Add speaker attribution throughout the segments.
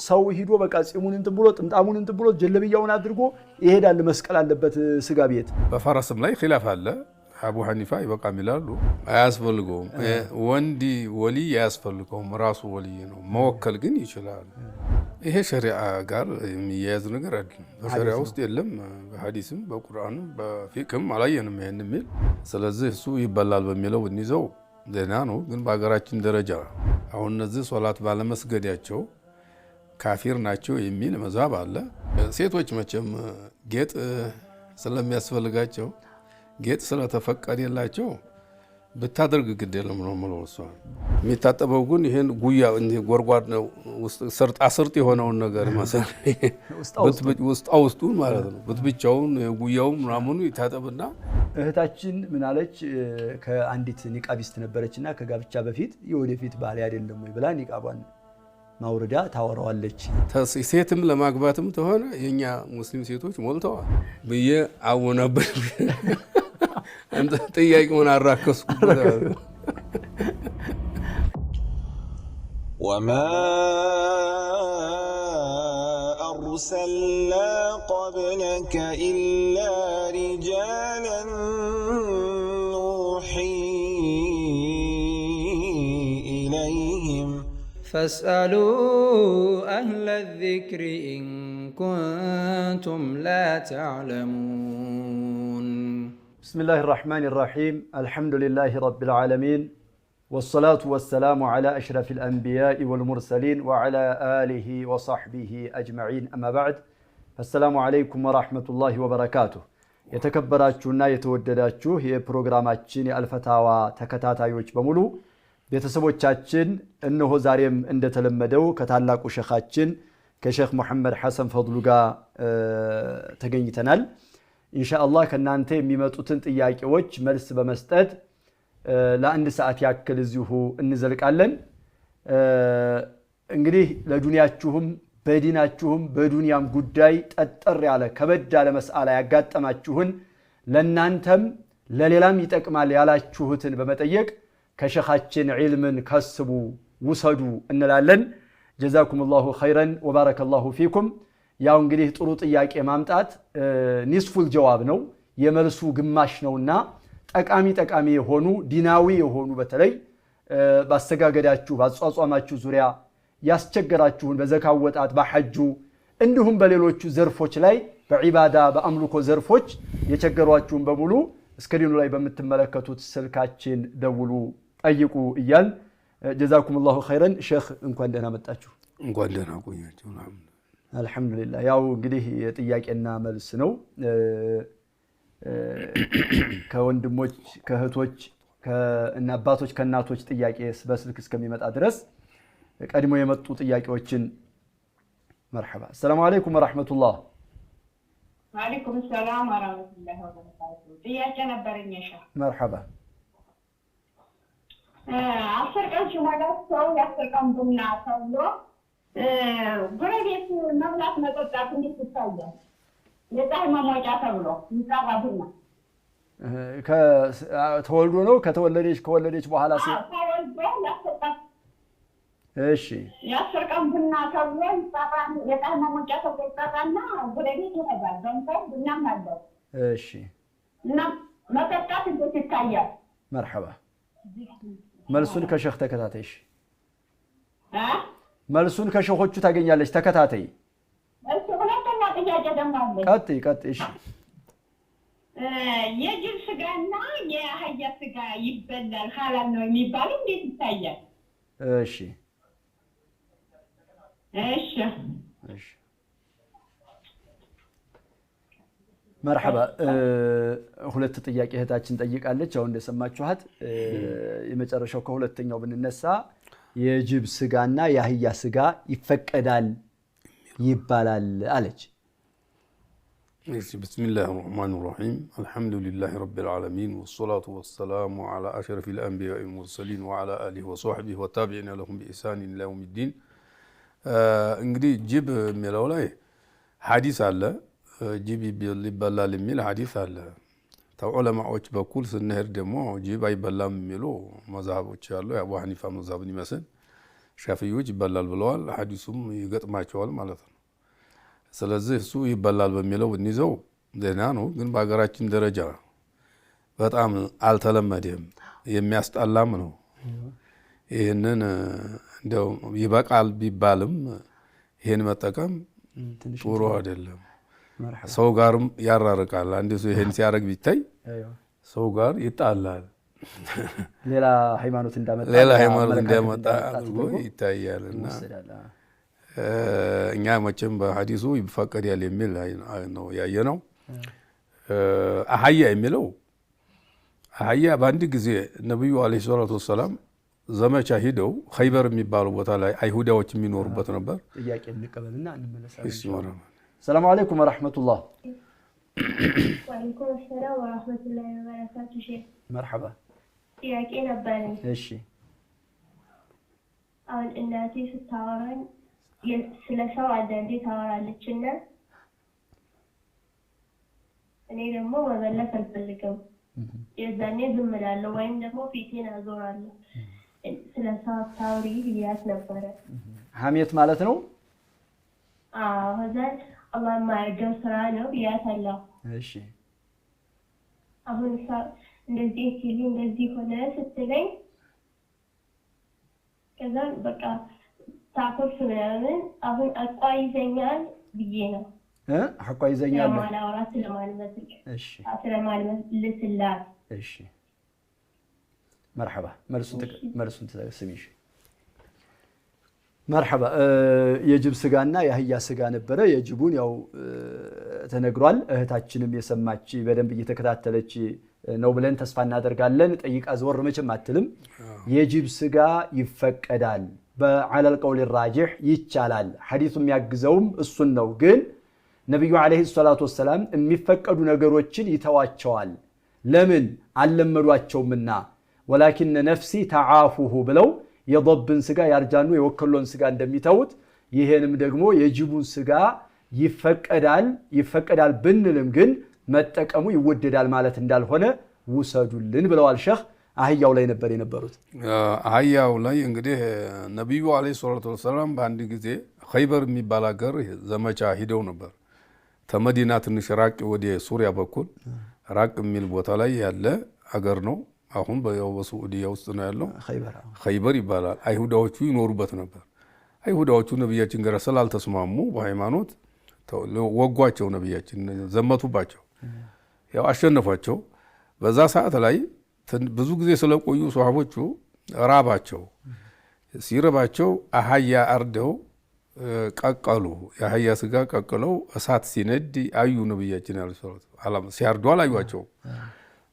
Speaker 1: ሰው ሂዶ በቃ ጺሙን እንትን ብሎ ጥምጣሙን እንትን ብሎ ጀለብያውን አድርጎ ይሄዳል መስቀል አለበት ስጋ ቤት
Speaker 2: በፈረስም ላይ ኺላፍ አለ አቡ ሐኒፋ ይበቃም ይላሉ አያስፈልገውም ወንዲ ወሊ ያስፈልገውም ራሱ ወሊ ነው መወከል ግን ይችላል ይሄ ሸሪዓ ጋር የሚያያዝ ነገር አይደለም በሸሪዓ ውስጥ የለም በሐዲስም በቁርአንም በፊቅም አላየንም ይሄን የሚል ስለዚህ እሱ ይበላል በሚለው እንይዘው ደና ነው ግን በአገራችን ደረጃ አሁን እነዚህ ሶላት ባለመስገዳቸው ካፊር ናቸው የሚል መዛብ አለ ሴቶች መቼም ጌጥ ስለሚያስፈልጋቸው ጌጥ ስለተፈቀደላቸው ብታደርግ ግድ የለም ነው ማለት ነው የሚታጠበው ግን ይሄን ጉያ እንደ ጎርጓድ ነው ስርጣ ስርጥ የሆነውን ነገር ማለት ውስጡ ማለት ነው ብቻውን ጉያው ምናምኑ ይታጠብና
Speaker 1: እህታችን ምን አለች ከአንዲት ኒቃቢስት ነበረችና ከጋብቻ በፊት የወደፊት ባል አይደለም ወይ ብላ ኒቃቧን ማውረዳ ታወራዋለች
Speaker 2: ሴትም ለማግባትም ተሆነ የኛ ሙስሊም ሴቶች ሞልተዋል በየ አወናበል አንተ ጥያቄውን አራከስኩ
Speaker 3: وما أرسلنا قبلك إلا رجالا نوحي إليهم
Speaker 4: فاسألوا أهل الذكر إن كنتم لا تعلمون
Speaker 1: بسم الله الرحمن الرحيم الحمد لله رب العالمين والصلاة والسلام على أشرف الأنبياء والمرسلين وعلى آله وصحبه أجمعين أما بعد السلام عليكم ورحمة الله وبركاته የተከበራችሁና የተወደዳችሁ የፕሮግራማችን የአልፈታዋ ተከታታዮች በሙሉ ቤተሰቦቻችን እነሆ ዛሬም እንደተለመደው ከታላቁ ሸኻችን ከሼክ መሐመድ ሐሰን ፈድሉ ጋር ተገኝተናል ኢንሻአላህ ከናንተ የሚመጡትን ጥያቄዎች መልስ በመስጠት ለአንድ ሰዓት ያክል እዚሁ እንዘልቃለን እንግዲህ ለዱንያችሁም በዲናችሁም በዱንያም ጉዳይ ጠጠር ያለ ከበድ ያለ መስአላ ያጋጠማችሁን ለናንተም ለሌላም ይጠቅማል ያላችሁትን በመጠየቅ ከሸኻችን ዒልምን ከስቡ ውሰዱ እንላለን ጀዛኩሙላሁ ኸይረን ወባረከላሁ ፊኩም ያው እንግዲህ ጥሩ ጥያቄ ማምጣት ኒስፉል ጀዋብ ነው የመልሱ ግማሽ ነውና ጠቃሚ የሆኑ ዲናዊ የሆኑ በተለይ ባስተጋገዳችሁ ባጿጿማችሁ ዙሪያ ያስቸገራችሁን በዘካው ወጣት በሐጁ እንዲሁም በሌሎቹ ዘርፎች ላይ በዒባዳ በአምልኮ ዘርፎች የቸገሯችሁን በሙሉ ስክሪኑ ላይ በመተመለከቱት ስልካችን ደውሉ ጠይቁ እያል ጀዛኩሙላሁ ኸይረን ሼክ እንኳን ደህና መጣችሁ
Speaker 2: እንኳን ደህና ቆያችሁ
Speaker 1: አልহামዱሊላህ ያው እንግዲህ የጥያቄና መልስ ነው ከወንድሞች ከእህቶች ከእናባቶች ከእናቶች ጥያቄ በስልክ እስከሚመጣ ድረስ ቀድሞ የመጡ ጥያቄዎችን መርሐባ السلام عليكم ورحمة الله
Speaker 5: وعليكم السلام ورحمة الله وبركاته ጥያቄ ነበርኝ ሼህ
Speaker 1: مرحبا
Speaker 5: አፍርቀን ሽማዳት ሰው ያፍርቀን ቡና ተብሎ ጎረቤት መብላት መጠጣት እንዴት ይታያል የፀሐይ መሞቂያ ተብሎ ይጣራ ቡና
Speaker 1: ከተወልዶ ነው ከወለደች በኋላ
Speaker 5: ተወልዶ ያፍርቀን
Speaker 1: እሺ
Speaker 5: ያፍርቀን ቡና ተብሎ ይጣራ የፀሐይ መሞቂያ ተብሎ ይጣራና ጎረቤት ይሄዳል ደንተው ቡና ማለት
Speaker 1: እሺ
Speaker 5: እና መጠጣት እንዴት ይታያል
Speaker 1: مرحبا መልሱን ከሼክ ተከታተይሽ መልሱን ከሼኾቹ ታገኛለች ተከታተይ
Speaker 5: እሱ ሁለተኛ ጥያቄ ደግሞ አለ
Speaker 1: ቀጥይ እሺ
Speaker 5: የጅብ ስጋና የአህያ ስጋ ይበላል ሐላል ነው የሚባለው እንዴት ይታያል
Speaker 1: እሺ مرحبا ሁለት ጥያቄ እህታችን ጠይቃለች አሁን እንደሰማችኋት የመጨረሻው ከሁለተኛው ብንነሳ የጅብ ስጋና የአህያ ስጋ ይፈቀዳል ይባላል አለች
Speaker 2: بسم الله الرحمن الرحيم الحمد لله رب العالمين والصلاة والسلام على أشرف الأنبياء والمرسلين وعلى آله وصحبه وتابعين لهم بإحسان إلى يوم الدين እንግዲህ ጅብ የሚለው ላይ ሐዲስ አለ ጅብ ይበላል የሚል ሐዲስ አለ ተዑለማዎች በኩል ስንሄድ ደግሞ ጅብ አይበላም የሚሉ መዛቦች አሉ የአቡ ሐኒፋ መዛብን ይመስል ሻፊዮች ይበላል ብለዋል። ሐዲሱም ይገጥማቸዋል ማለት ነው። ስለዚህ እሱ ይበላል በሚለው እንይዘው ደህና ነው። ግን በሀገራችን ደረጃ በጣም አልተለመደም፣ የሚያስጠላም ነው። ይህንን እንደው ይበቃል ቢባልም ይህን መጠቀም ጥሩ አይደለም። ሰው ጋርም ያራርቃል። አንድ ሰው ይሄን ሲያደርግ ቢታይ ሰው ጋር ይጣላል።
Speaker 1: ሌላ ሃይማኖት
Speaker 2: እንዳመጣ አድርጎ ይታያልና እኛ መቼም በሐዲሱ ይፈቀዳል የሚል ነው ያየነው። አህያ የሚለው አህያ በአንድ ጊዜ ነብዩ አለይሂ ሰላቱ ወሰላም ዘመቻ ሂደው ኸይበር የሚባለው ቦታ ላይ አይሁዳዎች የሚኖሩበት ነበር።
Speaker 1: ጥያቄ እንቀበልና እንመለሳለን። ሰላም አለይኩም ወራህመቱላህ።
Speaker 6: ወአለይኩም ሰላም ወራህመቱላሂ ወበረካቱ። ሼህ
Speaker 1: መርሐባ።
Speaker 6: ጥያቄ ነበረኝ።
Speaker 1: እሺ።
Speaker 6: አሁን እናቴ ስታወራኝ ስለ ሰው አንዳንዴ ታወራለች እና እኔ ደግሞ መመለስ አልፈልግም። የዛኔ ዝም እላለሁ ወይም ደግሞ ፊቴን አዞራለሁ። ስለ ሰው አታውሪ ብያት ነበረ።
Speaker 1: ሐሜት ማለት ነው?
Speaker 6: አዎ። ከዛን አላህ የማያውቀው ስራ ነው ብያታለሁ።
Speaker 1: እሺ።
Speaker 6: አሁን እንደዚህ ሲሉ እንደዚህ ሆነ ስትለኝ ከዛን በቃ ታኮርፍ ምናምን አሁን አቋይዘኛል ብዬ ነው
Speaker 1: አቋይዘኛል
Speaker 6: ለማላወራት ስለማልመስል።
Speaker 1: እሺ።
Speaker 6: ስለማልመስልላት።
Speaker 1: እሺ። መርሐባ። መልሱን ተስሚሽ። መርሐባ። የጅብ ስጋና የአህያ ስጋ ነበረ። የጅቡን ያው ተነግሯል። እህታችንም የሰማች በደንብ እየተከታተለች ነው ብለን ተስፋ እናደርጋለን። ጠይቃ ዘወር መቼም አትልም። የጅብ ስጋ ይፈቀዳል፣ በዐለል ቀውል ራጂህ ይቻላል። ሐዲሱ የሚያግዘውም እሱን ነው። ግን ነብዩ አለይሂ ሰላቱ ወሰላም የሚፈቀዱ ነገሮችን ይተዋቸዋል። ለምን? አልለመዷቸውምና። ወላኪን ነፍሲ ተዓፉሁ ብለው የضብን ስጋ ያርጃኑ የወከሎን ስጋ እንደሚተውት ይሄንም ደግሞ የጅቡን ስጋ ይፈቀዳል ብንልም ግን መጠቀሙ ይወደዳል ማለት እንዳልሆነ ውሰዱልን ብለዋል ሸህ። አህያው ላይ ነበር የነበሩት።
Speaker 2: አህያው ላይ እንግዲህ ነብዩ አለይሂ ሰላቱ ወሰላም በአንድ ጊዜ ኸይበር የሚባል ሀገር ዘመቻ ሂደው ነበር። ተመዲና ትንሽ ራቅ ወደ ሱሪያ በኩል ራቅ የሚል ቦታ ላይ ያለ ሀገር ነው። አሁን በሳዑዲያ ውስጥ ነው ያለው። ኸይበር ይባላል። አይሁዳዎቹ ይኖሩበት ነበር። አይሁዳዎቹ ነብያችን ጋር ስላልተስማሙ በሃይማኖት ወጓቸው። ነብያችን ዘመቱባቸው፣ ያው አሸነፏቸው። በዛ ሰዓት ላይ ብዙ ጊዜ ስለቆዩ ሷሃቦቹ ራባቸው። ሲረባቸው አህያ አርደው ቀቀሉ። የአህያ ስጋ ቀቅለው እሳት ሲነድ አዩ። ነብያችን ሲያርዱ አላዩቸው።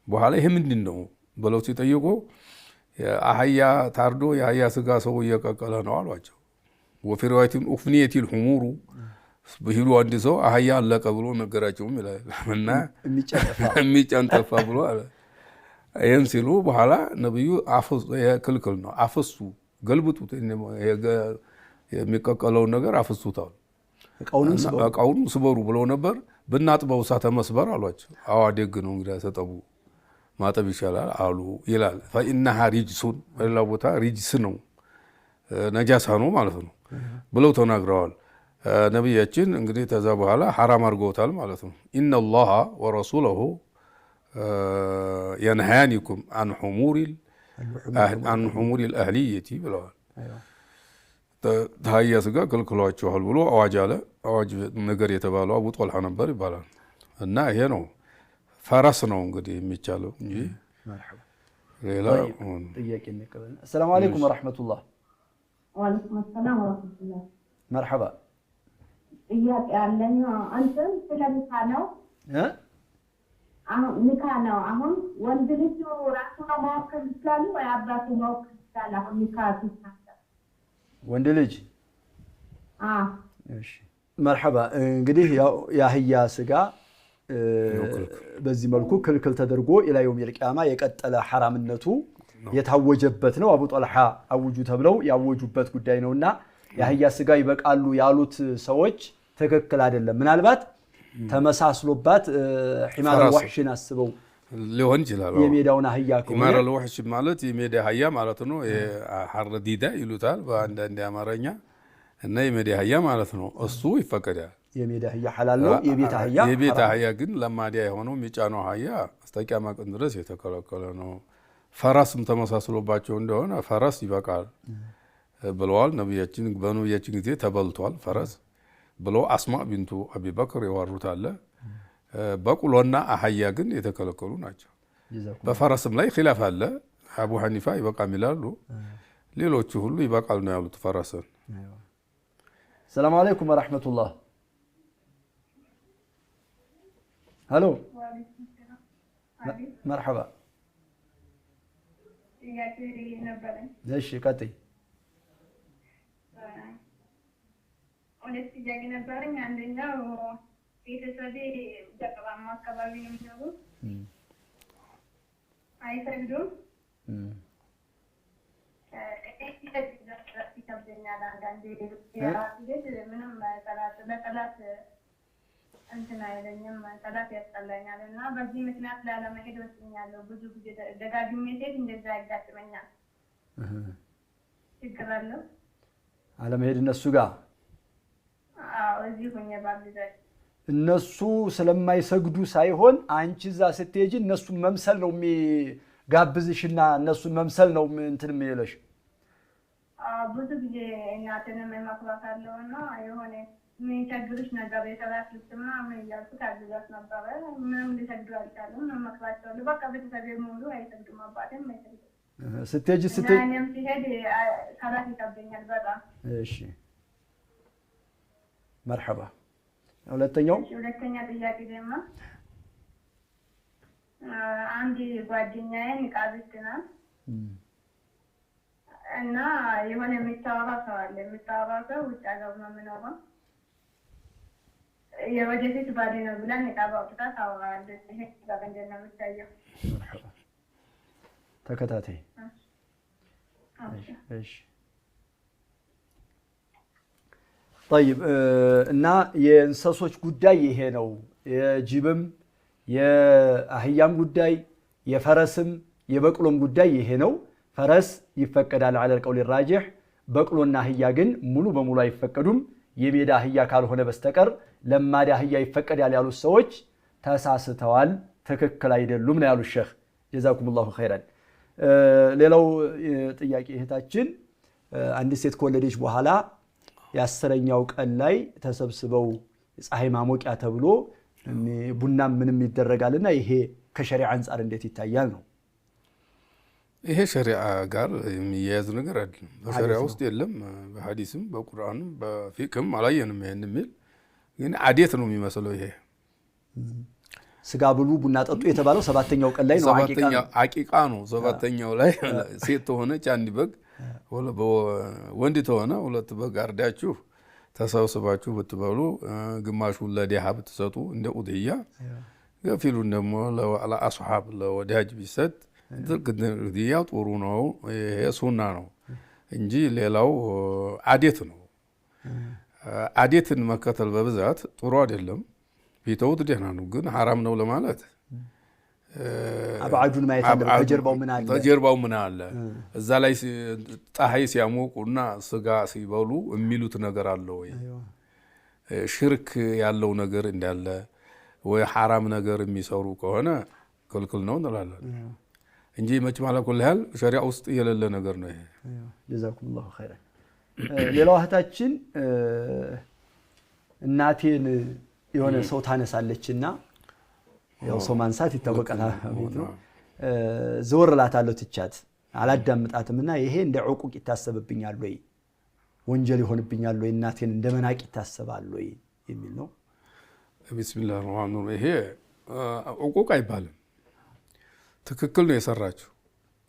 Speaker 2: በኋላ ይሄ ምንድን ነው ብለው ሲጠይቁ አህያ ታርዶ የአህያ ስጋ ሰው እየቀቀለ ነው አሏቸው። ወፊ ሪዋየቲን ኡፍኒየቲል ሁሙሩ በሂሉ አንድ ሰው አህያ አለቀ ብሎ ነገራቸውም ይላል እና የሚጨንጠፋ ብሎ አለ። ይህን ሲሉ በኋላ ነብዩ ክልክል ነው አፍሱ፣ ገልብጡት፣ የሚቀቀለውን ነገር አፍሱታል፣ እቃውንም ስበሩ ብለው ነበር። ብናጥበው እሳተ መስበር አሏቸው። አዋ ደግ ነው እንግዲህ ተጠቡ፣ ማጠብ ይሻላል አሉ ይላል። ፈኢነሃ ሪጅሱን፣ በሌላ ቦታ ሪጅስ ነው ነጃሳ ነው ማለት ነው ብለው ተናግረዋል ነቢያችን። እንግዲህ ተዛ በኋላ ሐራም አድርገውታል ማለት ነው። ኢነላሃ ወረሱለሁ የንሃያኒኩም አን ሑሙሪል አህልየቲ ብለዋል። አህያ ስጋ ከልክሏቸዋል ብሎ አዋጅ አለ። አዋጅ ነገር የተባለው አቡ ጦልሃ ነበር ይባላል። እና ይሄ ነው ፈረስ ነው እንግዲህ የሚቻለው እንጂ ሌላ
Speaker 1: ጥያቄ እንቀበል። ሰላም አለይኩም ወራህመቱላህ።
Speaker 5: ወአለይኩም ሰላም ወራህመቱላህ።
Speaker 1: መርሐባ።
Speaker 5: ጥያቄ አለኝ። አንተም ስለ ኒካ ነው ኒካ ነው። አሁን ወንድ ልጅ ራሱ ነው መወከል ይችላል ወይ አባቱ መወከል ይችላል? አሁን ኒካ ሲሳተፍ
Speaker 1: ወንድ ልጅ እሺ። መርሐባ። እንግዲህ የአህያ ስጋ በዚህ መልኩ ክልክል ተደርጎ ኢላ የውሚል ቂያማ የቀጠለ ሐራምነቱ የታወጀበት ነው። አቡ ጦልሃ አውጁ ተብለው ያወጁበት ጉዳይ ነውና የአህያ ስጋ ይበቃሉ ያሉት ሰዎች ትክክል አይደለም። ምናልባት ተመሳስሎባት ሒማር ወህሽን አስበው
Speaker 2: ሊሆን ይችላል።
Speaker 1: የሜዳውን አህያ ከሆነ
Speaker 2: ሂማር አልወሕሽ ማለት የሜዳ አህያ ማለት ነው። ሐር ዲዳ ይሉታል በአንዳንድ አማርኛ እና የሜዳ አህያ ማለት ነው። እሱ ይፈቀዳል።
Speaker 1: የሜዳ አህያ ሐላል ነው። የቤት
Speaker 2: አህያ ግን ለማዲያ የሆነው የሚጫነው አህያ እስከ ቂያማ ቀን ድረስ የተከለከለ ነው። ፈረስም ተመሳስሎባቸው እንደሆነ ፈረስ ይበቃል ብለዋል ነብያችን። በነብያችን ጊዜ ተበልቷል ፈረስ ብለው አስማ ቢንቱ አቢበክር የዋሩት አለ። በቅሎና አህያ ግን የተከለከሉ ናቸው። በፈረስም ላይ ኺላፍ አለ። አቡ ሐኒፋ ይበቃም ይላሉ። ሌሎቹ ሁሉ ይበቃል ነው ያሉት ፈረስን።
Speaker 1: ሰላም አለይኩም ወራህመቱላህ። ሄሎ መርሐባ። እሺ ቀጥይ።
Speaker 5: ሁለት ጥያቄ ነበረኝ። አንደኛው ቤተሰቤ ገጠራማ አካባቢ ነው የሚኖሩት፣ አይሰግዱም። ይከብደኛል አንዳንዴ ሄድ ምንም ለጠላት እንትን አይለኝም፣ ጠላት ያስጠላኛል እና በዚህ ምክንያት ላለመሄድ ወስኛለሁ። ብዙ ጊዜ ደጋግሜ ሄድ እንደዛ ያጋጥመኛል። ችግር አለው
Speaker 1: አለመሄድ እነሱ ጋር?
Speaker 5: አዎ እዚህ ሆኜ ባልዘል
Speaker 1: እነሱ ስለማይሰግዱ ሳይሆን አንቺ እዛ ስትሄጂ እነሱን መምሰል ነው የሚጋብዝሽና እነሱን መምሰል ነው እንትን የሚለሽ።
Speaker 5: ብዙ ጊዜ እናትንም የማክራታለሁ እና የሆነ የሚቸግርሽ ነገር የተላት ልስማ ምን እያልኩ ታግዛት ነበረ። ምንም ሊሰግዱ አልቻሉም። መክራቸዋለሁ። በቃ ቤተሰቤ ሙሉ አይሰግዱም፣ አባቴም አይሰግዱም።
Speaker 1: ስትሄጂ
Speaker 5: እኔም ሲሄድ ሰላት ይከብደኛል በጣም።
Speaker 1: እሺ መርሐባ። ሁለተኛው
Speaker 5: ሁለተኛ ጥያቄ ደግሞ አንድ ጓደኛዬ ኒቃቢስት ናት እና የሆነ የሚታወራ ሰው አለ። የሚታወራ ሰው ውጭ ሀገር ነው የሚኖረው። የወደፊት ባሌ ነው ብላ ኒቃብ አውጥታ ታወራለች። ይሄ ጋር እንዴት ነው የሚታየው?
Speaker 1: ተከታታይ። እሺ طيب እና የእንስሶች ጉዳይ ይሄ ነው። የጅብም የአህያም ጉዳይ የፈረስም የበቅሎም ጉዳይ ይሄ ነው። ፈረስ ይፈቀዳል على القول الراجح። በቅሎና አህያ ግን ሙሉ በሙሉ አይፈቀዱም። የሜዳ አህያ ካልሆነ በስተቀር ለማዳ አህያ ይፈቀዳል ያሉት ሰዎች ተሳስተዋል፣ ትክክል አይደሉም ነው ያሉት ሼህ ጀዛኩሙላሁ ኸይራን። ሌላው ጥያቄ እህታችን አንድ ሴት ከወለደች በኋላ የአስረኛው ቀን ላይ ተሰብስበው ፀሐይ ማሞቂያ ተብሎ ቡና ምንም ይደረጋልና ይሄ ከሸሪዓ አንፃር እንዴት ይታያል ነው?
Speaker 2: ይሄ ሸሪዓ ጋር የሚያያዝ ነገር አይደለም። በሸሪዓ ውስጥ የለም። በሐዲስም በቁርአንም በፊቅህም አላየንም ይሄን የሚል ግን አዴት ነው የሚመስለው። ይሄ
Speaker 1: ስጋ ብሉ ቡና ጠጡ የተባለው ሰባተኛው ቀን ላይ ነው።
Speaker 2: አቂቃ ነው። ሰባተኛው ላይ ሴት ሆነች አንድ በግ ወንድ ተሆነ ሁለት በግ አርዳችሁ ተሰብስባችሁ ብትበሉ ግማሹን ለዲሃ ብትሰጡ እንደ ኡድያ ገፊሉን ደግሞ ለአስሐብ ለወዳጅ ቢሰጥ ኡድያ ጥሩ ነው። ይሄ ሱና ነው እንጂ ሌላው አዴት ነው። አዴትን መከተል በብዛት ጥሩ አይደለም። ቢተውት ደህና ነው፣ ግን ሐራም ነው ለማለት
Speaker 1: አብዓዱን ማየት አለ።
Speaker 2: ተጀርባው ምን አለ እዛ ላይ ፀሐይ ሲያሞቁና ስጋ ሲበሉ የሚሉት ነገር አለ ወይ? ሽርክ ያለው ነገር እንዳለ ወይ ሐራም ነገር የሚሰሩ ከሆነ ክልክል ነው እንላለን እንጂ መጭማላ ኩል ያህል ሸሪዓ ውስጥ የሌለ ነገር ነው ይሄ።
Speaker 1: ጀዛኩሙላሁ ኸይራን። ሌላው እህታችን እናቴን የሆነ ሰው ታነሳለችና ያው ሰው ማንሳት ይታወቃል። ዘወር እላታለሁ ትቻት አላዳምጣትምና ይሄ እንደ ዕቁቅ ይታሰብብኛል ወይ ወንጀል ይሆንብኛል ወይ እናቴን እንደ መናቅ ይታሰባል ወይ የሚል ነው።
Speaker 2: ቢስሚላህ ራህማን ራሂም። ይሄ ዕቁቅ አይባልም። ትክክል ነው የሰራችው።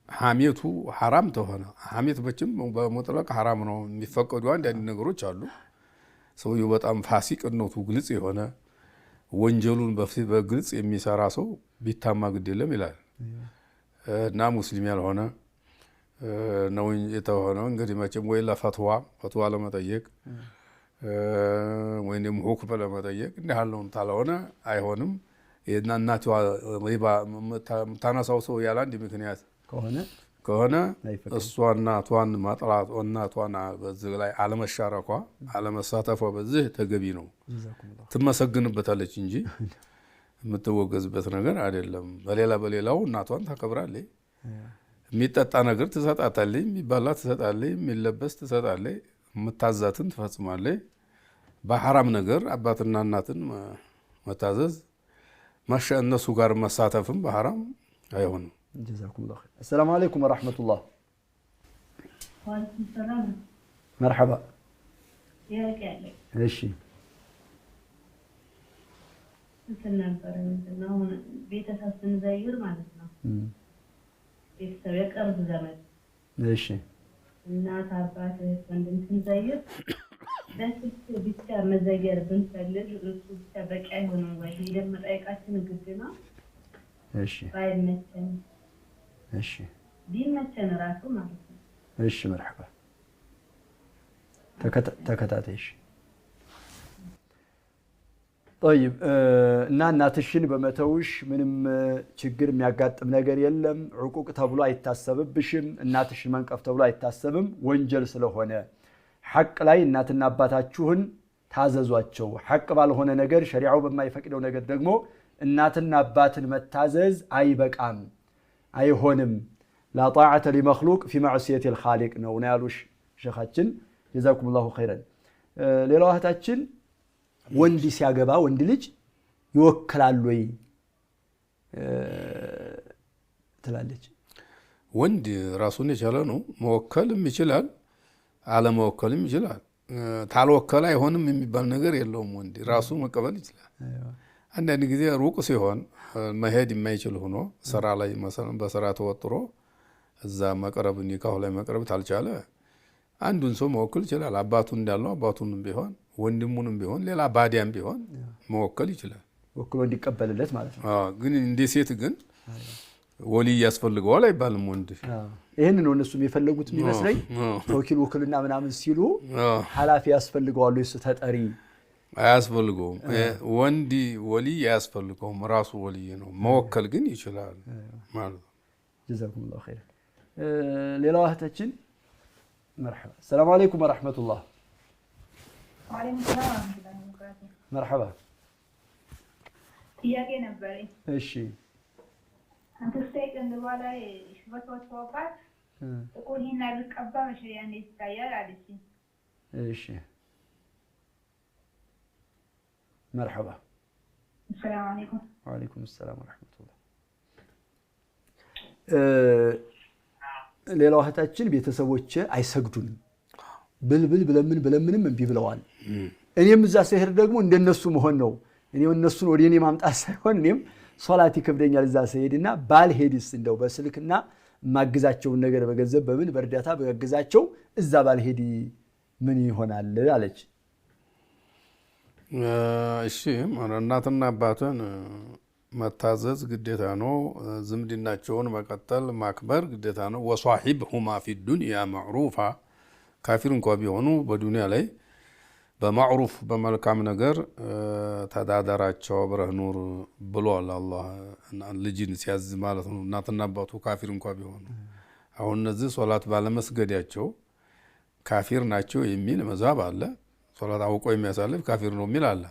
Speaker 2: ሐሜቱ ሐራም ተሆነ ሐሜት በችም በመጥለቅ ሐራም ነው። የሚፈቀዱ አንዳንድ ነገሮች አሉ። ሰውየው በጣም ፋሲቅነቱ ግልጽ የሆነ ወንጀሉን በግልጽ የሚሰራ ሰው ቢታማ ግድ የለም ይላል እና ሙስሊም ያልሆነ ነው የተሆነው እንግዲህ መቼም ወይ ለፈትዋ ለመጠየቅ ወይም ሁክም ለመጠየቅ እንዲህ ያለውን ታልሆነ አይሆንም። እናቷ ሪባ ታናሳው ሰው ያለ አንድ ምክንያት ከሆነ እሷ እናቷን ማጥራት እናቷን በዚህ ላይ አለመሻረኳ አለመሳተፏ በዚህ ተገቢ ነው። ትመሰግንበታለች እንጂ የምትወገዝበት ነገር አይደለም። በሌላው እናቷን ታከብራለች። የሚጠጣ ነገር ትሰጣታለች፣ የሚበላ ትሰጣለች፣ የሚለበስ ትሰጣለች፣ የምታዛትን ትፈጽማለች። በሐራም ነገር አባትና እናትን መታዘዝ እነሱ ጋር መሳተፍም በሐራም አይሆንም።
Speaker 1: ጀዛኩሙላሁ ኸይር። አሰላሙ አለይኩም ወራህመቱላህ።
Speaker 6: ወአለይኩም ሰላም።
Speaker 1: መርሐባ። እሺ
Speaker 6: ነበር ነው ቤተሰብ ስንዘይር ማለት ነው። ቤተሰብ የቅርብ ዘመድ
Speaker 1: እሺ
Speaker 6: እናት አባት ወንድም ስንዘይር በስልክ ብቻ መዘየር ብንፈልግ እሱ ብቻ በቂ አይሆንም ወይ? ሄደን መጠየቃችን ግድ ነው።
Speaker 1: እሺ
Speaker 6: ባይመቸን
Speaker 1: እሺ
Speaker 6: ቢመቸን ራሱ ማለት ነው።
Speaker 1: እሺ መርሐባ ተከታተይሽ طيب እና እናትሽን በመተውሽ ምንም ችግር የሚያጋጥም ነገር የለም። ዕቁቅ ተብሎ አይታሰብብሽም። እናትሽን መንቀፍ ተብሎ አይታሰብም። ወንጀል ስለሆነ ሐቅ ላይ እናትና አባታችሁን ታዘዟቸው። ሐቅ ባልሆነ ነገር ሸሪዓው በማይፈቅደው ነገር ደግሞ እናትና አባትን መታዘዝ አይበቃም፣ አይሆንም። ላ ጣዓተ ሊመኽሉቅ ፊ መዕሲየት ልኻሊቅ ነው ያሉሽ ሸኻችን ጀዛኩሙላሁ ኸይረን። ሌላው እህታችን ወንድ ሲያገባ ወንድ ልጅ ይወክላል ወይ ትላለች።
Speaker 2: ወንድ ራሱን የቻለ ነው፣ መወከልም ይችላል፣ አለመወከልም ይችላል። ታልወከለ አይሆንም የሚባል ነገር የለውም። ወንድ ራሱ መቀበል ይችላል። አንዳንድ ጊዜ ሩቅ ሲሆን መሄድ የማይችል ሆኖ ስራ ላይ በስራ ተወጥሮ እዛ መቅረብ ኒካሁ ላይ መቅረብ ታልቻለ አንዱን ሰው መወከል ይችላል። አባቱ እንዳለው አባቱንም ቢሆን ወንድሙንም ቢሆን ሌላ ባዲያም ቢሆን መወከል ይችላል፣
Speaker 1: ወክሎ እንዲቀበልለት ማለት ነው።
Speaker 2: ግን እንደ ሴት ግን ወልይ ያስፈልገዋል አይባልም። ወንድ
Speaker 1: ይህን ነው እነሱም የፈለጉት የሚመስለኝ። ተወኪል ውክልና ምናምን ሲሉ ኃላፊ ያስፈልገዋል ወይስ ተጠሪ
Speaker 2: አያስፈልገውም? ወንድ ወልይ አያስፈልገውም፣ ራሱ ወልይ ነው። መወከል ግን ይችላል ማለት ነው።
Speaker 1: ጀዛኩሙላሁ ኸይረን። ሌላው እህታችን መርሐባ። ሰላም አለይኩም ወራህመቱላህ።
Speaker 5: ወአለይኩም ሰላም ወራህመቱላሂ ወበረካቱህ።
Speaker 1: መርሐባ።
Speaker 5: ጥያቄ ነበረኝ።
Speaker 1: እሺ
Speaker 5: አንተ ሰይቀን በኋላ ሽበት ወጥቶባት ጥቁር ሂና ልቀባ በሸሪዓ እንዴት ይታያል አለች።
Speaker 1: እሺ መርሐባ።
Speaker 5: ሰላም አለይኩም።
Speaker 1: ወአለይኩም ሰላም ወራህመቱላህ። ሌላው እህታችን ቤተሰቦቼ አይሰግዱንም ብልብል ብለምንም እምቢ ብለዋል። እኔም እዛ ስሄድ ደግሞ እንደነሱ መሆን ነው። እኔም እነሱን ወደ እኔ ማምጣት ሳይሆን እኔም ሶላት ይከብደኛል እዛ ስሄድና ባልሄድስ እንደው በስልክና ማግዛቸውን ነገር በገንዘብ በምን በእርዳታ በገዛቸው እዛ ባልሄድ ምን ይሆናል አለች።
Speaker 2: እሺ እናትና አባትን መታዘዝ ግዴታ ነው። ዝምድናቸውን መቀጠል ማክበር ግዴታ ነው። ወሷሂብሁማ ፊ ዱንያ ማዕሩፋ፣ ካፊር እንኳ ቢሆኑ በዱንያ ላይ በማዕሩፍ በመልካም ነገር ተዳደራቸው፣ አብረህ ኑር ብሏል አላህ ልጅን ሲያዝ ማለት ነው። እናትና አባቱ ካፊር እንኳ ቢሆኑ አሁን እነዚህ ሶላት ባለመስገዳቸው ካፊር ናቸው የሚል መዛብ አለ። ሶላት አውቆ የሚያሳልፍ ካፊር ነው የሚል አለ።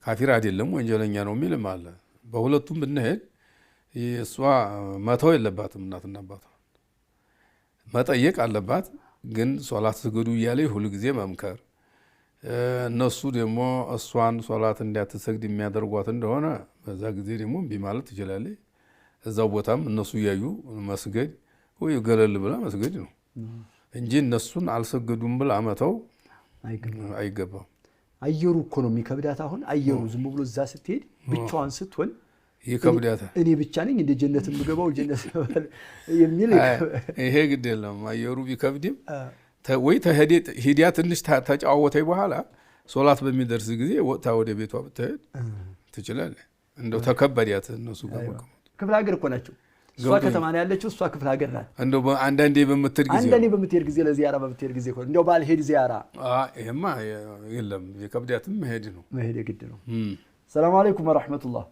Speaker 2: ካፊር አይደለም ወንጀለኛ ነው የሚልም አለ። በሁለቱም ብንሄድ እሷ መተው የለባትም። እናትና አባቷ መጠየቅ አለባት። ግን ሶላት ስገዱ እያለ ሁሉ ጊዜ መምከር፣ እነሱ ደግሞ እሷን ሶላት እንዳትሰግድ የሚያደርጓት እንደሆነ በዛ ጊዜ ደግሞ እምቢ ማለት ትችላለች። እዛው ቦታም እነሱ እያዩ መስገድ ወይ ገለል ብላ መስገድ ነው እንጂ እነሱን አልሰገዱም ብላ መተው አይገባም።
Speaker 1: አየሩ እኮ ነው የሚከብዳት። አሁን አየሩ ዝም ብሎ እዛ ስትሄድ ብቻዋን ስትሆን
Speaker 2: ይከብዳታል።
Speaker 1: እኔ ብቻ ነኝ እንደ ጀነት የምገባው ጀነት የሚል
Speaker 2: ይሄ ግድ የለም። አየሩ ቢከብድም ወይ ሂዲያ ትንሽ ተጫወተኝ በኋላ ሶላት በሚደርስ ጊዜ ወጥታ ወደ ቤቷ ብትሄድ ትችላለህ። እንደው ተከበዳት እነሱ ጋር
Speaker 1: ክፍለ ሀገር እኮ ናቸው። እሷ ከተማ ነው ያለችው፣ እሷ ክፍለ ሀገር ናት።
Speaker 2: እንደው አንዳንዴ በምትሄድ ጊዜ ለዚያራ በምትሄድ ጊዜ እኮ እንደው ባልሄድ ዚያራ ይሄማ የለም። የከብዳትም መሄድ ነው፣
Speaker 1: መሄድ ግድ ነው። ሰላም አለይኩም ወራህመቱላህ።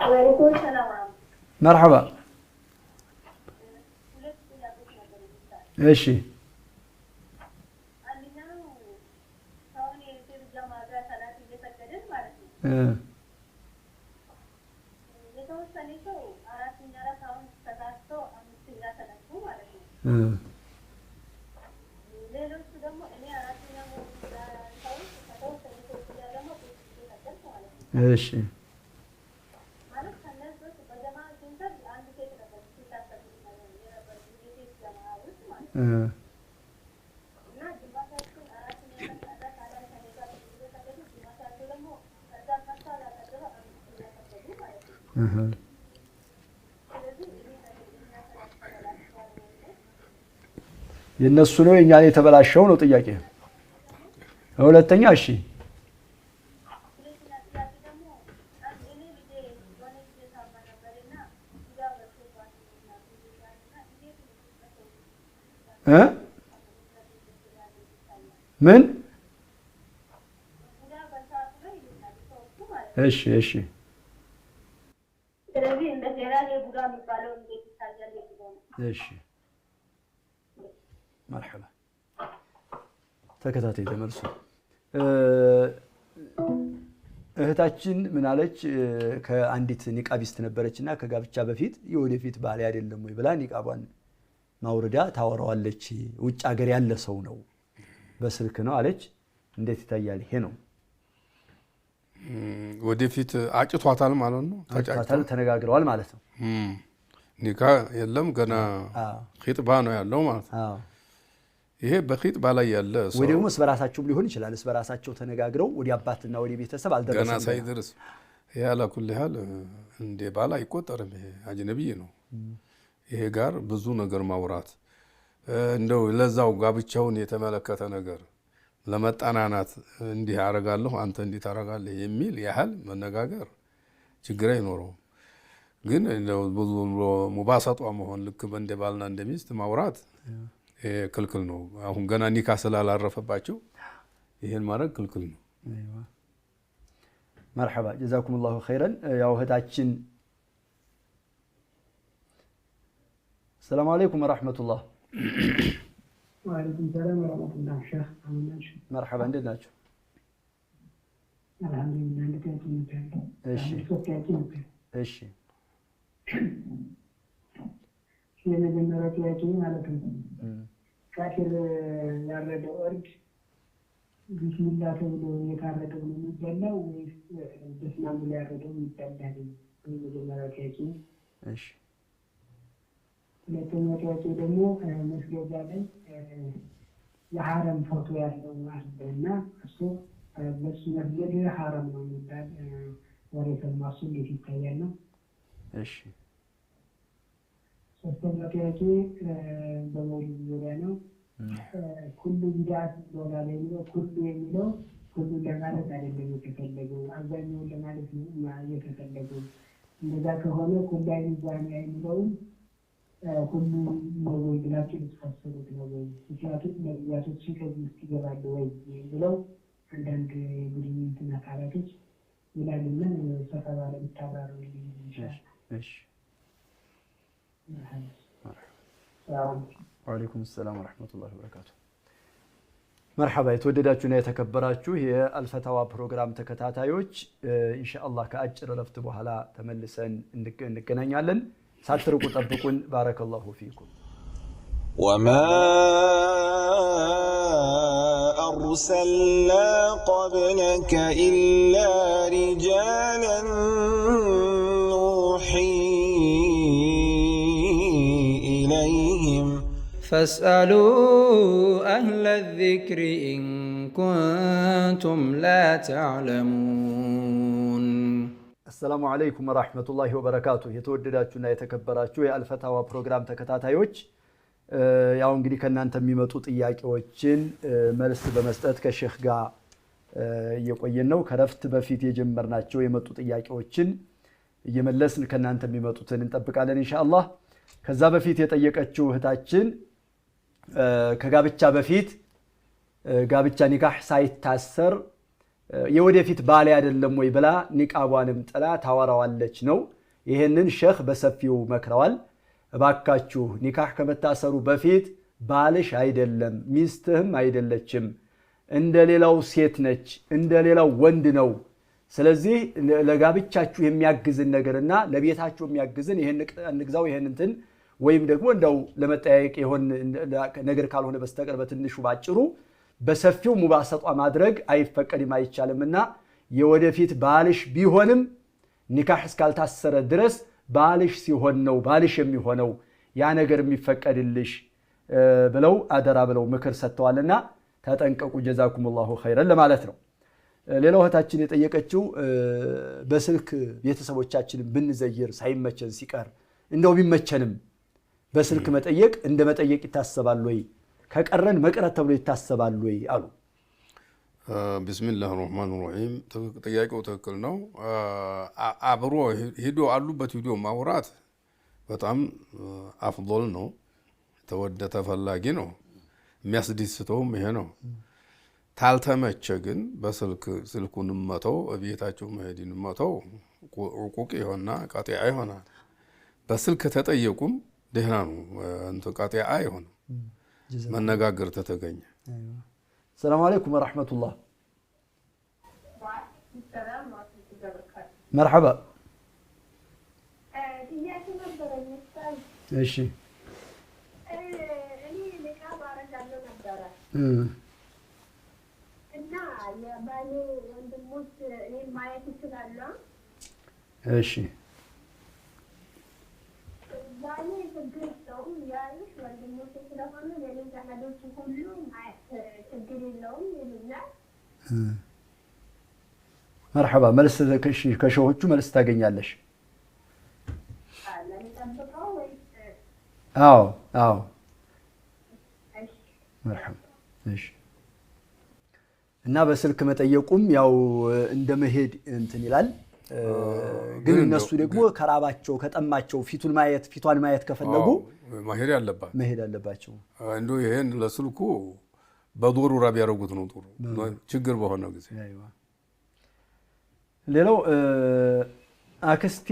Speaker 5: ወአለይኩም ሰላም።
Speaker 1: መርሐባ። እሺ እሺ የነሱ ነው የኛን የተበላሸው ነው ጥያቄ። ሁለተኛ እሺ ምን እሺ እሺ
Speaker 5: ስለዚህ እንደ ጀራል የቡዳ የሚባለው እንዴት ይታያል?
Speaker 1: እሺ መርሐባ ተከታታይ ተመልሶ እህታችን ምን አለች? ከአንዲት ኒቃቢስት ነበረችና ከጋብቻ በፊት የወደፊት ባል አይደለም ወይ ብላ ኒቃቧን ማውረዳ ታወራዋለች። ውጭ ሀገር ያለ ሰው ነው በስልክ ነው አለች። እንዴት ይታያል? ይሄ ነው
Speaker 2: ወደፊት አጭቷታል ማለት ነው።
Speaker 1: አጭቷታል ተነጋግረዋል ማለት ነው።
Speaker 2: ኒካ የለም ገና ኺጥባ ነው ያለው ማለት ነው። ይሄ በኺጥባ ላይ ያለ ሰው
Speaker 1: ወይ ደግሞ እስበራሳቸውም ሊሆን ይችላል። እስበራሳቸው ተነጋግረው ወዲ አባትና ወዲ ቤተሰብ አልደረሰም
Speaker 2: ገና ሳይደርስ ያላ ኩል ያህል እንደ ባል አይቆጠርም። ይሄ አጅነቢይ ነው። ይሄ ጋር ብዙ ነገር ማውራት እንደው ለዛው ጋብቻውን የተመለከተ ነገር ለመጣናናት እንዲህ አረጋለሁ አንተ እንዲህ ታረጋለህ የሚል ያህል መነጋገር ችግር አይኖረውም። ግን ብዙ ሙባሰጧ መሆን ልክ እንደ ባልና እንደ ሚስት ማውራት ክልክል ነው። አሁን ገና ኒካ ስላላረፈባቸው ይሄን ማድረግ ክልክል ነው።
Speaker 1: መርሐባ ጀዛኩሙላሁ ኸይረን። ያው እህታችን ሰላም አለይኩም ወራህመቱላህ።
Speaker 7: ወአለይኩም ሰላም ወራህመቱላህ። ሼህ አመናሽ
Speaker 1: መርሐባ እንዴት ናችሁ?
Speaker 7: አልሐምዱሊላህ። እንዴት ናችሁ?
Speaker 1: እሺ እሺ
Speaker 7: የመጀመሪያ ጥያቄ ማለት ነው ካፊር ያረደው እርድ ቢስሚላህ ተብሎ የታረደው ነው የሚበላው ወይስ በስማም ብሎ ያረደው ይበላል? የመጀመሪያ ጥያቄ።
Speaker 1: እሺ
Speaker 7: ሁለተኛ ጥያቄ ደግሞ መስገጃ ላይ የሐረም ፎቶ ያለው አለ እና እሱ በሱ መስገድ ሐረም ነው የሚባል ወሬ ሰማሁ። እሱ እንዴት ይታያል ነው?
Speaker 1: እሺ
Speaker 7: ሶስተኛ ጥያቄ በመውሊድ ዙሪያ ነው። ኩሉ ቢድዓት ዶላር የሚለው ኩሉ የሚለው ሁሉን ለማለት አይደለም የተፈለገው፣ አብዛኛውን ለማለት ነው የተፈለገው። እንደዛ ከሆነ ኩሉ አይዛን የሚለውን ሁሉ ነው ወይ ብላችሁ ልትፈስሩት ነው ወይ? ምክንያቱም ነቢያቶች ከዚህ ውስጥ ይገባሉ ወይ ብለው አንዳንድ የቡድን አካላቶች ይላሉና ሰፋ ባለ ብታብራሩ ይሻላል።
Speaker 1: እሺ ወአለይኩም ሰላም ወራህመቱላሂ ወበረካቱ። መርሐባ የተወደዳችሁና የተከበራችሁ የአልፈታዋ ፕሮግራም ተከታታዮች ኢንሻአላህ ከአጭር እረፍት በኋላ ተመልሰን እንገናኛለን። ሳትርቁ ጠብቁን። ባረከላሁ ፊኩም።
Speaker 3: وما أرسلنا قبلك إلا رجالا نوحي إليهم
Speaker 4: فاسألوا أهل الذكر إن كنتم لا تعلمون.
Speaker 1: السلام عليكم ورحمة الله وبركاته. የተወደዳችሁና የተከበራችሁ የአልፈታዋ ፕሮግራም ተከታታዮች ያው እንግዲህ ከናንተ የሚመጡ ጥያቄዎችን መልስ በመስጠት ከሼህ ጋር እየቆየን ነው። ከረፍት በፊት የጀመርናቸው የመጡ ጥያቄዎችን እየመለስን ከናንተ የሚመጡትን እንጠብቃለን ኢንሻአላህ። ከዛ በፊት የጠየቀችው እህታችን ከጋብቻ በፊት ጋብቻ ኒካህ ሳይታሰር የወደፊት ባል አይደለም ወይ ብላ ኒቃቧንም ጥላ ታወራዋለች ነው። ይሄንን ሼኽ በሰፊው መክረዋል። እባካችሁ ኒካህ ከመታሰሩ በፊት ባልሽ አይደለም ሚስትህም አይደለችም እንደሌላው ሴት ነች እንደሌላው ወንድ ነው ስለዚህ ለጋብቻችሁ የሚያግዝን ነገርና ለቤታችሁ የሚያግዝን ይሄን እንግዛው ይሄን እንትን ወይም ደግሞ እንደው ለመጠያየቅ ይሆን ነገር ካልሆነ በስተቀር በትንሹ ባጭሩ በሰፊው ሙባሰጧ ማድረግ አይፈቀድም አይቻልምና የወደፊት ባልሽ ቢሆንም ኒካህ እስካልታሰረ ድረስ ባልሽ ሲሆን ነው ባልሽ የሚሆነው ያ ነገር የሚፈቀድልሽ ብለው አደራ ብለው ምክር ሰጥተዋልና ተጠንቀቁ ጀዛኩሙላሁ ኸይረን ለማለት ነው። ሌላው እህታችን የጠየቀችው በስልክ ቤተሰቦቻችንን ብንዘይር ሳይመቸን ሲቀር እንደው ቢመቸንም በስልክ መጠየቅ እንደ መጠየቅ ይታሰባል ወይ ከቀረን መቅረት ተብሎ ይታሰባል ወይ አሉ።
Speaker 2: ቢስሚላህ ራህማን ራሂም ጥያቄው ትክክል ነው። አብሮ ሂዶ አሉበት ሂዶ ማውራት በጣም አፍዶል ነው ተወደ ተፈላጊ ነው የሚያስደስተውም ይሄ ነው። ታልተመቸ ግን በስልክ ስልኩንም መተው ቤታቸው መሄድን መተው ቁቁቅ ይሆንና ቃጢዓ ይሆናል። በስልክ ተጠየቁም ደህና ነው እንት ቃጢዓ አይሆንም መነጋገር ተተገኘ።
Speaker 1: ሰላም አለይኩም ወራህመቱላህ مرحبا እሺ
Speaker 5: እና የባሌ ወንድሞች እኔን ማየት ይችላሉ?
Speaker 1: እሺ
Speaker 5: ባሌ ችግር የለውም ያሉት ወንድሞች ስለሆኑ የኔን ዘመዶች ሁሉ ማየት ችግር የለውም ይሉኛል።
Speaker 1: مرحبا መልስ ከሸሆቹ መልስ ታገኛለሽ። አዎ አዎ مرحبا እሺ እና በስልክ መጠየቁም ያው እንደ መሄድ እንትን ይላል። ግን እነሱ ደግሞ ከራባቸው ከጠማቸው ፊቷን ማየት ከፈለጉ መሄድ አለባቸው።
Speaker 2: እንዶ ይሄን ለስልኩ በዶሩራ ቢያረጉት ነው ጥሩ ችግር በሆነ ጊዜ።
Speaker 1: ሌላው አክስቴ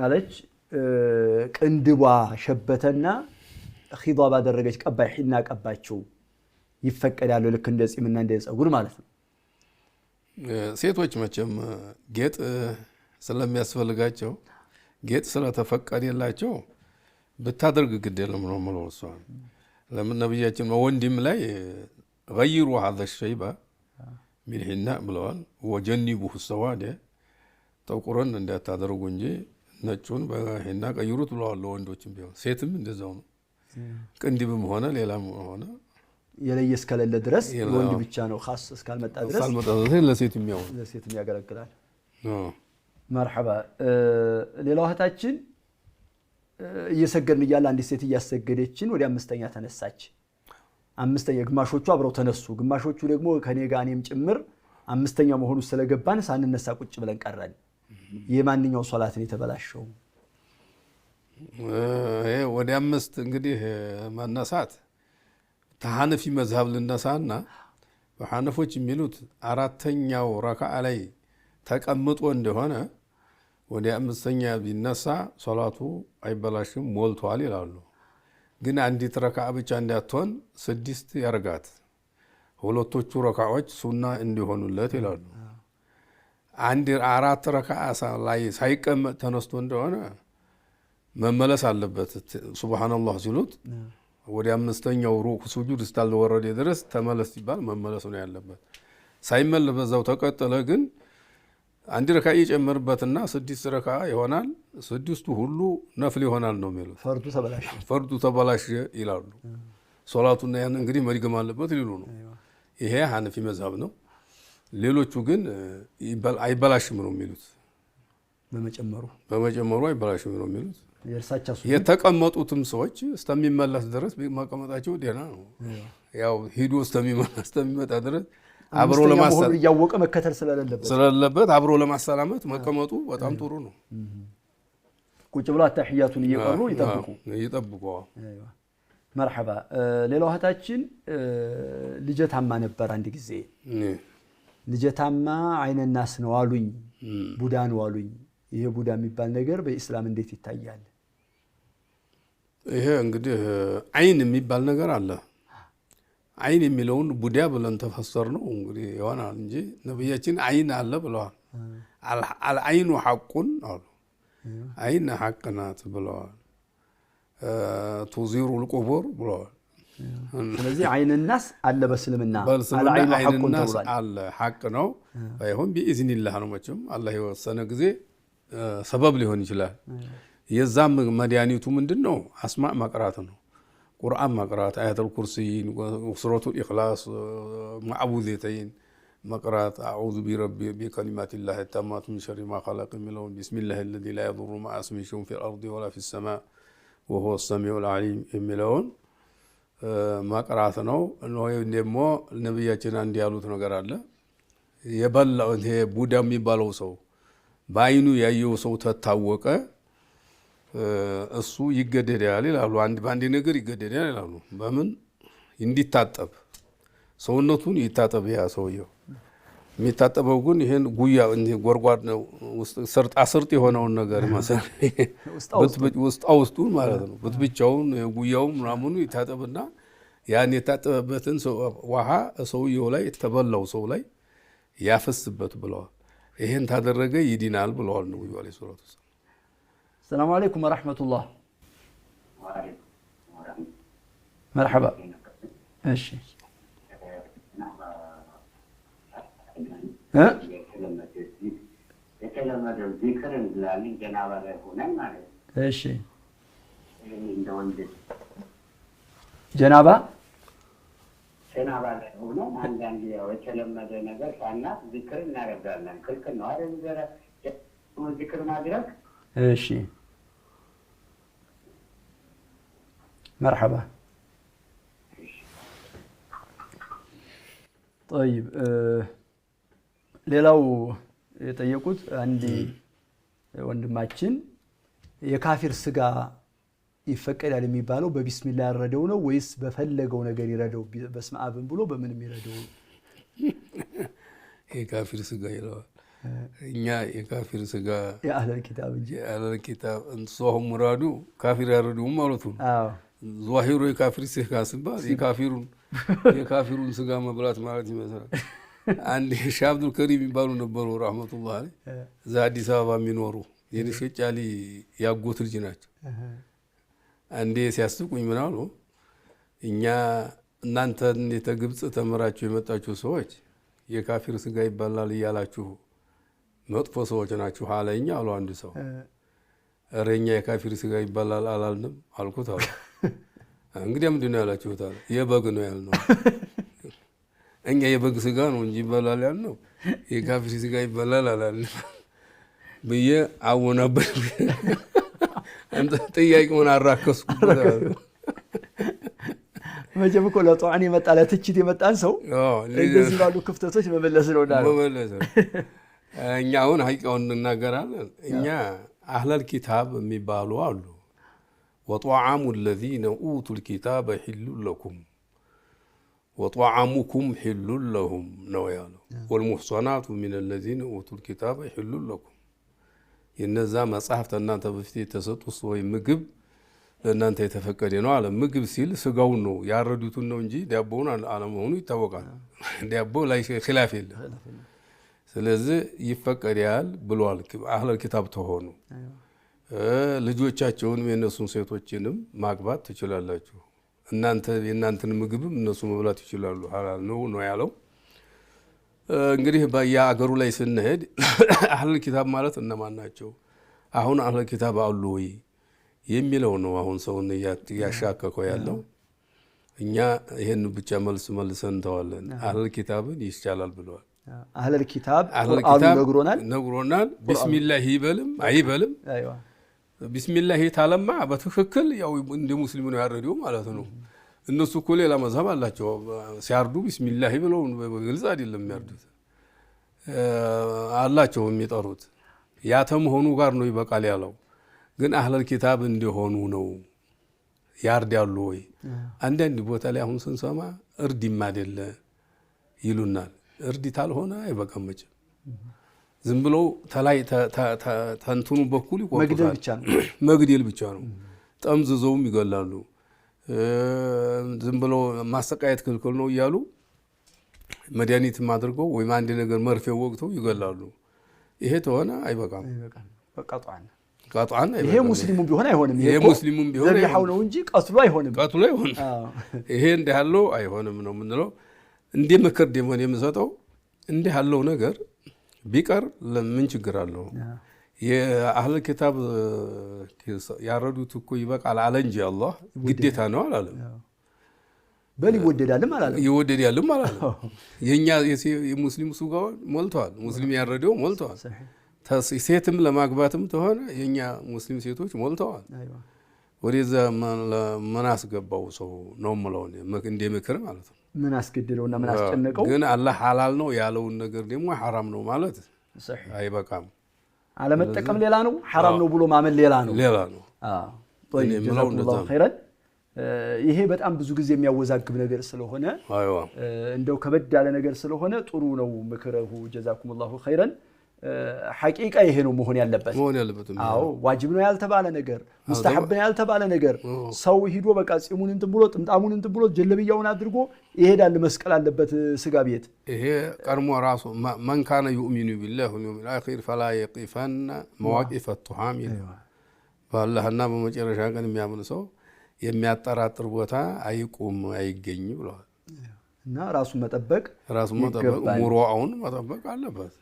Speaker 1: አለች ቅንድቧ ሸበተና ኺዷ ባደረገች ቀባይ ሒና ቀባቸው ይፈቀዳል ልክ እንደ ጺምና እንደ ጸጉር ማለት ነው።
Speaker 2: ሴቶች መቼም ጌጥ ስለሚያስፈልጋቸው ጌጥ ስለተፈቀደላቸው ብታደርግ ግድ የለም ነው ማለት ነው። ለምን ነብያችን ወንድም ላይ غيሩ هذا الشيب ሚልሂና ብለዋል። ወጀኒቡሁ ሰዋደ ጠቁረን እንዳታደርጉ እንጂ ነጩን በሂና ቀይሩት ብለዋል። ወንዶችም ቢሆን ሴትም እንደዛው ነው። ቅንድብም ሆነ ሌላም ሆነ
Speaker 1: የለየ እስከሌለ ድረስ ወንድ ብቻ ነው ኻስ እስካልመጣ ድረስ
Speaker 2: ለሴትም
Speaker 1: ያገለግላል። مرحبا ሌላው እህታችን እየሰገድን እያለ አንዲት ሴት እያሰገደችን ወደ አምስተኛ ተነሳች። አምስተኛ ግማሾቹ አብረው ተነሱ፣ ግማሾቹ ደግሞ ከኔ ጋር እኔም ጭምር አምስተኛ መሆኑ ስለገባን ሳንነሳ ቁጭ ብለን ቀረን። የማንኛው ሶላትን የተበላሸው?
Speaker 2: ወደ አምስት እንግዲህ መነሳት ተሐነፊ መዝሀብ ልነሳና በሐነፎች የሚሉት አራተኛው ረካዓ ላይ ተቀምጦ እንደሆነ ወደ አምስተኛ ቢነሳ ሶላቱ አይበላሽም ሞልቷል ይላሉ። ግን አንዲት ረካዓ ብቻ እንዳትሆን 6 ያርጋት ሁለቶቹ ረካዓዎች ሱና እንዲሆኑለት ይላሉ። አንድ 4 ረካዓ ላይ ሳይቀመጥ ተነስቶ እንደሆነ መመለስ አለበት። ሱብሃንአላህ ሲሉት ወደ አምስተኛው ሩኩዕ ሱጁድ እስካልወረደ ድረስ ተመለስ ሲባል መመለስ ነው ያለበት። ሳይመለስ በዛው ተቀጠለ ግን አንድ ረካዓ ይጨመርበትና 6 ረካዓ ይሆናል። 6ቱ ሁሉ ነፍል ይሆናል ነው የሚሉት። ፈርዱ ተበላሽ ይላሉ። ሶላቱና ያን እንግዲህ መድገም አለበት ይሉ ነው። ይሄ ሐነፊ መዝሀብ ነው። ሌሎቹ ግን አይበላሽም ነው የሚሉት። በመጨመሩ አይበላሽም ነው የሚሉት። የተቀመጡትም ሰዎች እስከሚመለስ ድረስ መቀመጣቸው ደህና ነው። ያው ሂዶ እስከሚመጣ ድረስ አብሮ ለማሰላመት
Speaker 1: ያወቀ መከተል
Speaker 2: ስለሌለበት አብሮ ለማሰላመት መቀመጡ በጣም ጥሩ ነው።
Speaker 1: ቁጭ ብሎ ተህያቱን እየቀሩ
Speaker 2: ይጠብቁ።
Speaker 1: مرحبا ሌላው እህታችን ልጅታማ ነበር አንድ ጊዜ ልጅታማ አይነናስ ነው አሉኝ ቡዳን ዋሉኝ ይሄ ቡዳ የሚባል ነገር በኢስላም እንዴት ይታያል?
Speaker 2: ይሄ እንግዲህ አይን የሚባል ነገር አለ። አይን የሚለውን ቡዳ ብለን ተፈሰር ነው እንግዲህ ይሆናል እንጂ ነብያችን አይን አለ ብለዋል። አልአይኑ ሐቁን አሉ። አይን ሐቅ ናት ብለዋል። ቱዚሩ ልቁቡር ብለዋል።
Speaker 1: ስለዚህ አይን ናስ አለ በእስልምና
Speaker 2: አይን ናስ አለ ሐቅ ነው። ባይሆን ቢኢዝኒላህ ነው መቼም አላህ የወሰነ ጊዜ ሰበብ ሊሆን ይችላል። የዛም መድኃኒቱ ምንድነው? አስማዕ መቅራት ነው። ቁርአን መቅራት፣ አያተል ኩርሲይን፣ ሱረቱል ኢኽላስ፣ ሙዐውዘተይን መቅራት፣ አዑዙ ቢከሊማቲላሂ ተማት ሚን ሸሪ ማ ኸለቅ የሚለውን ቢስሚላሂ አለዚ ላ የዱሩ መዓ እስሚሂ ሸይኡን ፊል አርዲ ወላ ፊስ ሰማእ ወሁወ ሰሚዑል ዓሊም የሚለውን መቅራት ነው። ወይም ደግሞ ነብያችን አንድ ያሉት ነገር አለ። የበላው ይሄ ቡዳ የሚባለው ሰው በአይኑ ያየው ሰው ተታወቀ እሱ ይገደዳል ይላሉ። በአንድ ነገር ይገደዳል ይላሉ። በምን እንዲታጠብ ሰውነቱን ይታጠብ። ያ ሰውየው የሚታጠበው ግን ይሄን ጉያ ጎርጓድ ነው ስርጥ የሆነውን ነገር ማለት ውስጡን ማለት ነው። ብቻውን ጉያውን ምናምኑ ይታጠብና ያን የታጠበበትን ውሃ ሰውየው ላይ ተበላው ሰው ላይ ያፈስበት ብለዋል። ይሄን ታደረገ ይድናል ብለዋል ነብዩ አለይሂ ሰላቱ ወሰለም።
Speaker 1: السلام عليكم ورحمة الله. مرحبا. ايش؟ ها؟ ايش؟ جنابة؟
Speaker 8: ጀናባ ላይ ሆኖ አንዳንድ የተለመደ ነገር ሳናት ዚክር እናደርጋለን። ክልክል ነው አይደል? ዚክር ማድረግ
Speaker 1: እሺ مرحبا. طيب ሌላው የጠየቁት አንድ ወንድማችን የካፊር ስጋ ይፈቀዳል የሚባለው በቢስሚላህ ያረደው ነው ወይስ በፈለገው ነገር ይረደው? በስመ አብን ብሎ በምንም ይረደው?
Speaker 2: የካፊር ስጋ ይለዋል። እኛ የካፊር ስጋ
Speaker 1: የአህለል ኪታብ እንጂ
Speaker 2: የአህለል ኪታብ እንሷሁም ሙራዱ ካፊር ያረዱም ማለት ነው። አዎ ዟሂሩ የካፊር ስጋ ሲባል የካፊሩን ስጋ መብላት ማለት ይመስላል። አንድ ሼህ አብዱል ከሪም የሚባሉ ነበሩ ረህመቱላህ አለይህ እዛ አዲስ አበባ የሚኖሩ የኔ ሸጫሊ ያጎት ልጅ ናቸው። አንዴ ሲያስቁኝ ምን አሉ፣ እኛ እናንተ እንደ ግብጽ ተመራችሁ የመጣችሁ ሰዎች የካፊር ስጋ ይባላል እያላችሁ መጥፎ ሰዎች ናችሁ አለኝ አሉ አንድ ሰው። ኧረ እኛ የካፊር ስጋ ይባላል አላልንም አልኩት አሉ። እንግዲህ ምንድን ነው ያላችሁት አለ። የበግ ነው ያልነው። እኛ የበግ ስጋ ነው እንጂ ይባላል ያልነው የካፊር ስጋ ይባላል አላልንም ብዬ አወናበል። አንተ ጥያቄውን አራከስኩበት አሉ።
Speaker 1: መቼም እኮ ለጧዕን የመጣ ለትችት የመጣን ሰው እንደዚህ ባሉ ክፍተቶች መመለስ ነው
Speaker 2: መመለስ። እኛ አሁን ሀቂቃውን እንናገራለን። እኛ አህለል ኪታብ የሚባሉ አሉ። ወጧዓሙ ለዚነ ኡቱል ኪታበ ሒሉን ለኩም ወጧዓሙኩም ሒሉን ለሁም ነው ያለው። ወልሙሕሰናቱ ሚነ ለዚነ ኡቱል ኪታበ ሒሉን ለኩም። የነዛ መጽሐፍት እናንተ በፊት የተሰጡ ሰዎች ምግብ ለእናንተ የተፈቀደ ነው አለ። ምግብ ሲል ስጋውን ነው ያረዱትን ነው እንጂ ዳቦውን አለመሆኑ ይታወቃል። ዳቦ ላይ ኺላፍ የለም። ስለዚህ ይፈቀዳል ብሏል። አህለል ኪታብ ተሆኑ ልጆቻቸውንም የነሱን ሴቶችንም ማግባት ትችላላችሁ። የእናንተን ምግብም እነሱ መብላት ይችላሉ። ሐላል ነው ያለው። እንግዲህ በየአገሩ ላይ ስንሄድ አህለል ኪታብ ማለት እነማን ናቸው? አሁን አህለል ኪታብ አሉ ወይ የሚለው ነው አሁን ሰውን እያሻከከው ያለው። እኛ ይሄን ብቻ መልሰን እንተዋለን። አህለል ኪታብን ይቻላል ብለዋል።
Speaker 1: አህለል ኪታብ ቁርአኑ
Speaker 2: ነግሮናል። ቢስሚላህ ይበልም አይበልም ቢስሚላህ ታለማ በትክክል ያው እንደ ሙስሊም ነው ያረደው ማለት ነው። እነሱ እኮ ሌላ መዝሀብ አላቸው። ሲያርዱ ቢስሚላህ ብለው በግልጽ አይደለም የሚያርዱት አላቸው የሚጠሩት። ያ ተመሆኑ ጋር ነው ይበቃል ያለው። ግን አህለል ኪታብ እንደሆኑ ነው ያርዳሉ ወይ? አንዳንድ ቦታ ላይ አሁን ስንሰማ እርድም አይደለ ይሉናል። እርድ ታልሆነ አይበቃም መቼም። ዝም ብሎ ተላይ ተንትኑ በኩል ይቆርጡታል። መግደል ብቻ ነው። ጠምዝዘውም ይገላሉ። ዝም ብሎ ማሰቃየት ክልክል ነው እያሉ መድኃኒትም አድርገው ወይም አንድ ነገር መርፌ ወቅተው ይገላሉ። ይሄ ተሆነ አይበቃም። ቀጥዓን
Speaker 1: ይሄ ሙስሊሙም ቢሆን አይሆንም።
Speaker 2: ይሄ ሙስሊሙም ቢሆን
Speaker 1: ዘቢሐው ነው እንጂ ቀትሉ አይሆንም።
Speaker 2: ቀትሉ አይሆንም። ይሄ እንዲህ ያለው አይሆንም ነው የምንለው። እንደ ምክር ደግሞ የምሰጠው እንዲህ ያለው ነገር ቢቀር ለምን ችግር አለው? የአህል ኪታብ ያረዱት እኮ ይበቃል አለ እንጂ አላህ ግዴታ ነው አላለም።
Speaker 1: በል ይወደዳልም አላለም።
Speaker 2: ይወደዳልም አላለም። የኛ የሙስሊም ሱጋ ሞልተዋል። ሙስሊም ያረደው ሞልተዋል። ሴትም ለማግባትም ተሆነ የኛ ሙስሊም ሴቶች ሞልተዋል። ወደዛ ምን አስገባው ሰው ነው የምለው እንደ ምክር ማለት ነው።
Speaker 1: ምን አስገድለውና ምን አስጨነቀው?
Speaker 2: ግን አላህ ሐላል ነው ያለውን ነገር ደግሞ ሐራም ነው ማለት አይበቃም።
Speaker 1: አለመጠቀም ሌላ ነው፣ ሐራም ነው ብሎ ማመን ሌላ ነው። ጀዛኩሙላሁ ኸይረን። ይሄ በጣም ብዙ ጊዜ የሚያወዛግብ ነገር ስለሆነ እንደው ከበድ ያለ ነገር ስለሆነ ጥሩ ነው ምክረሁ። ጀዛኩሙላሁ ኸይረን። ሐቂቃ ይሄ ነው መሆን ያለበት። አዎ ዋጅብ ነው ያልተባለ ነገር፣ ሙስተሐብ ነው ያልተባለ ነገር ሰው ሂዶ በቃ ጺሙን እንትን ብሎ ጥምጣሙን እንትን ብሎ ጀለብያውን አድርጎ ይሄዳል። መስቀል አለበት ስጋ ቤት።
Speaker 2: ይሄ ቀድሞ ራሱ መን ካነ ዩእሚኑ ቢላሂ ወልየውሚል አኺር ፈላ የቂፈነ መዋቂፈ ቱሃም በአላህና በመጨረሻ ቀን የሚያምን ሰው የሚያጠራጥር ቦታ አይቁም አይገኝ ብለዋል።
Speaker 1: እና ራሱን መጠበቅ
Speaker 2: ሙሩዓውን መጠበቅ አለበት።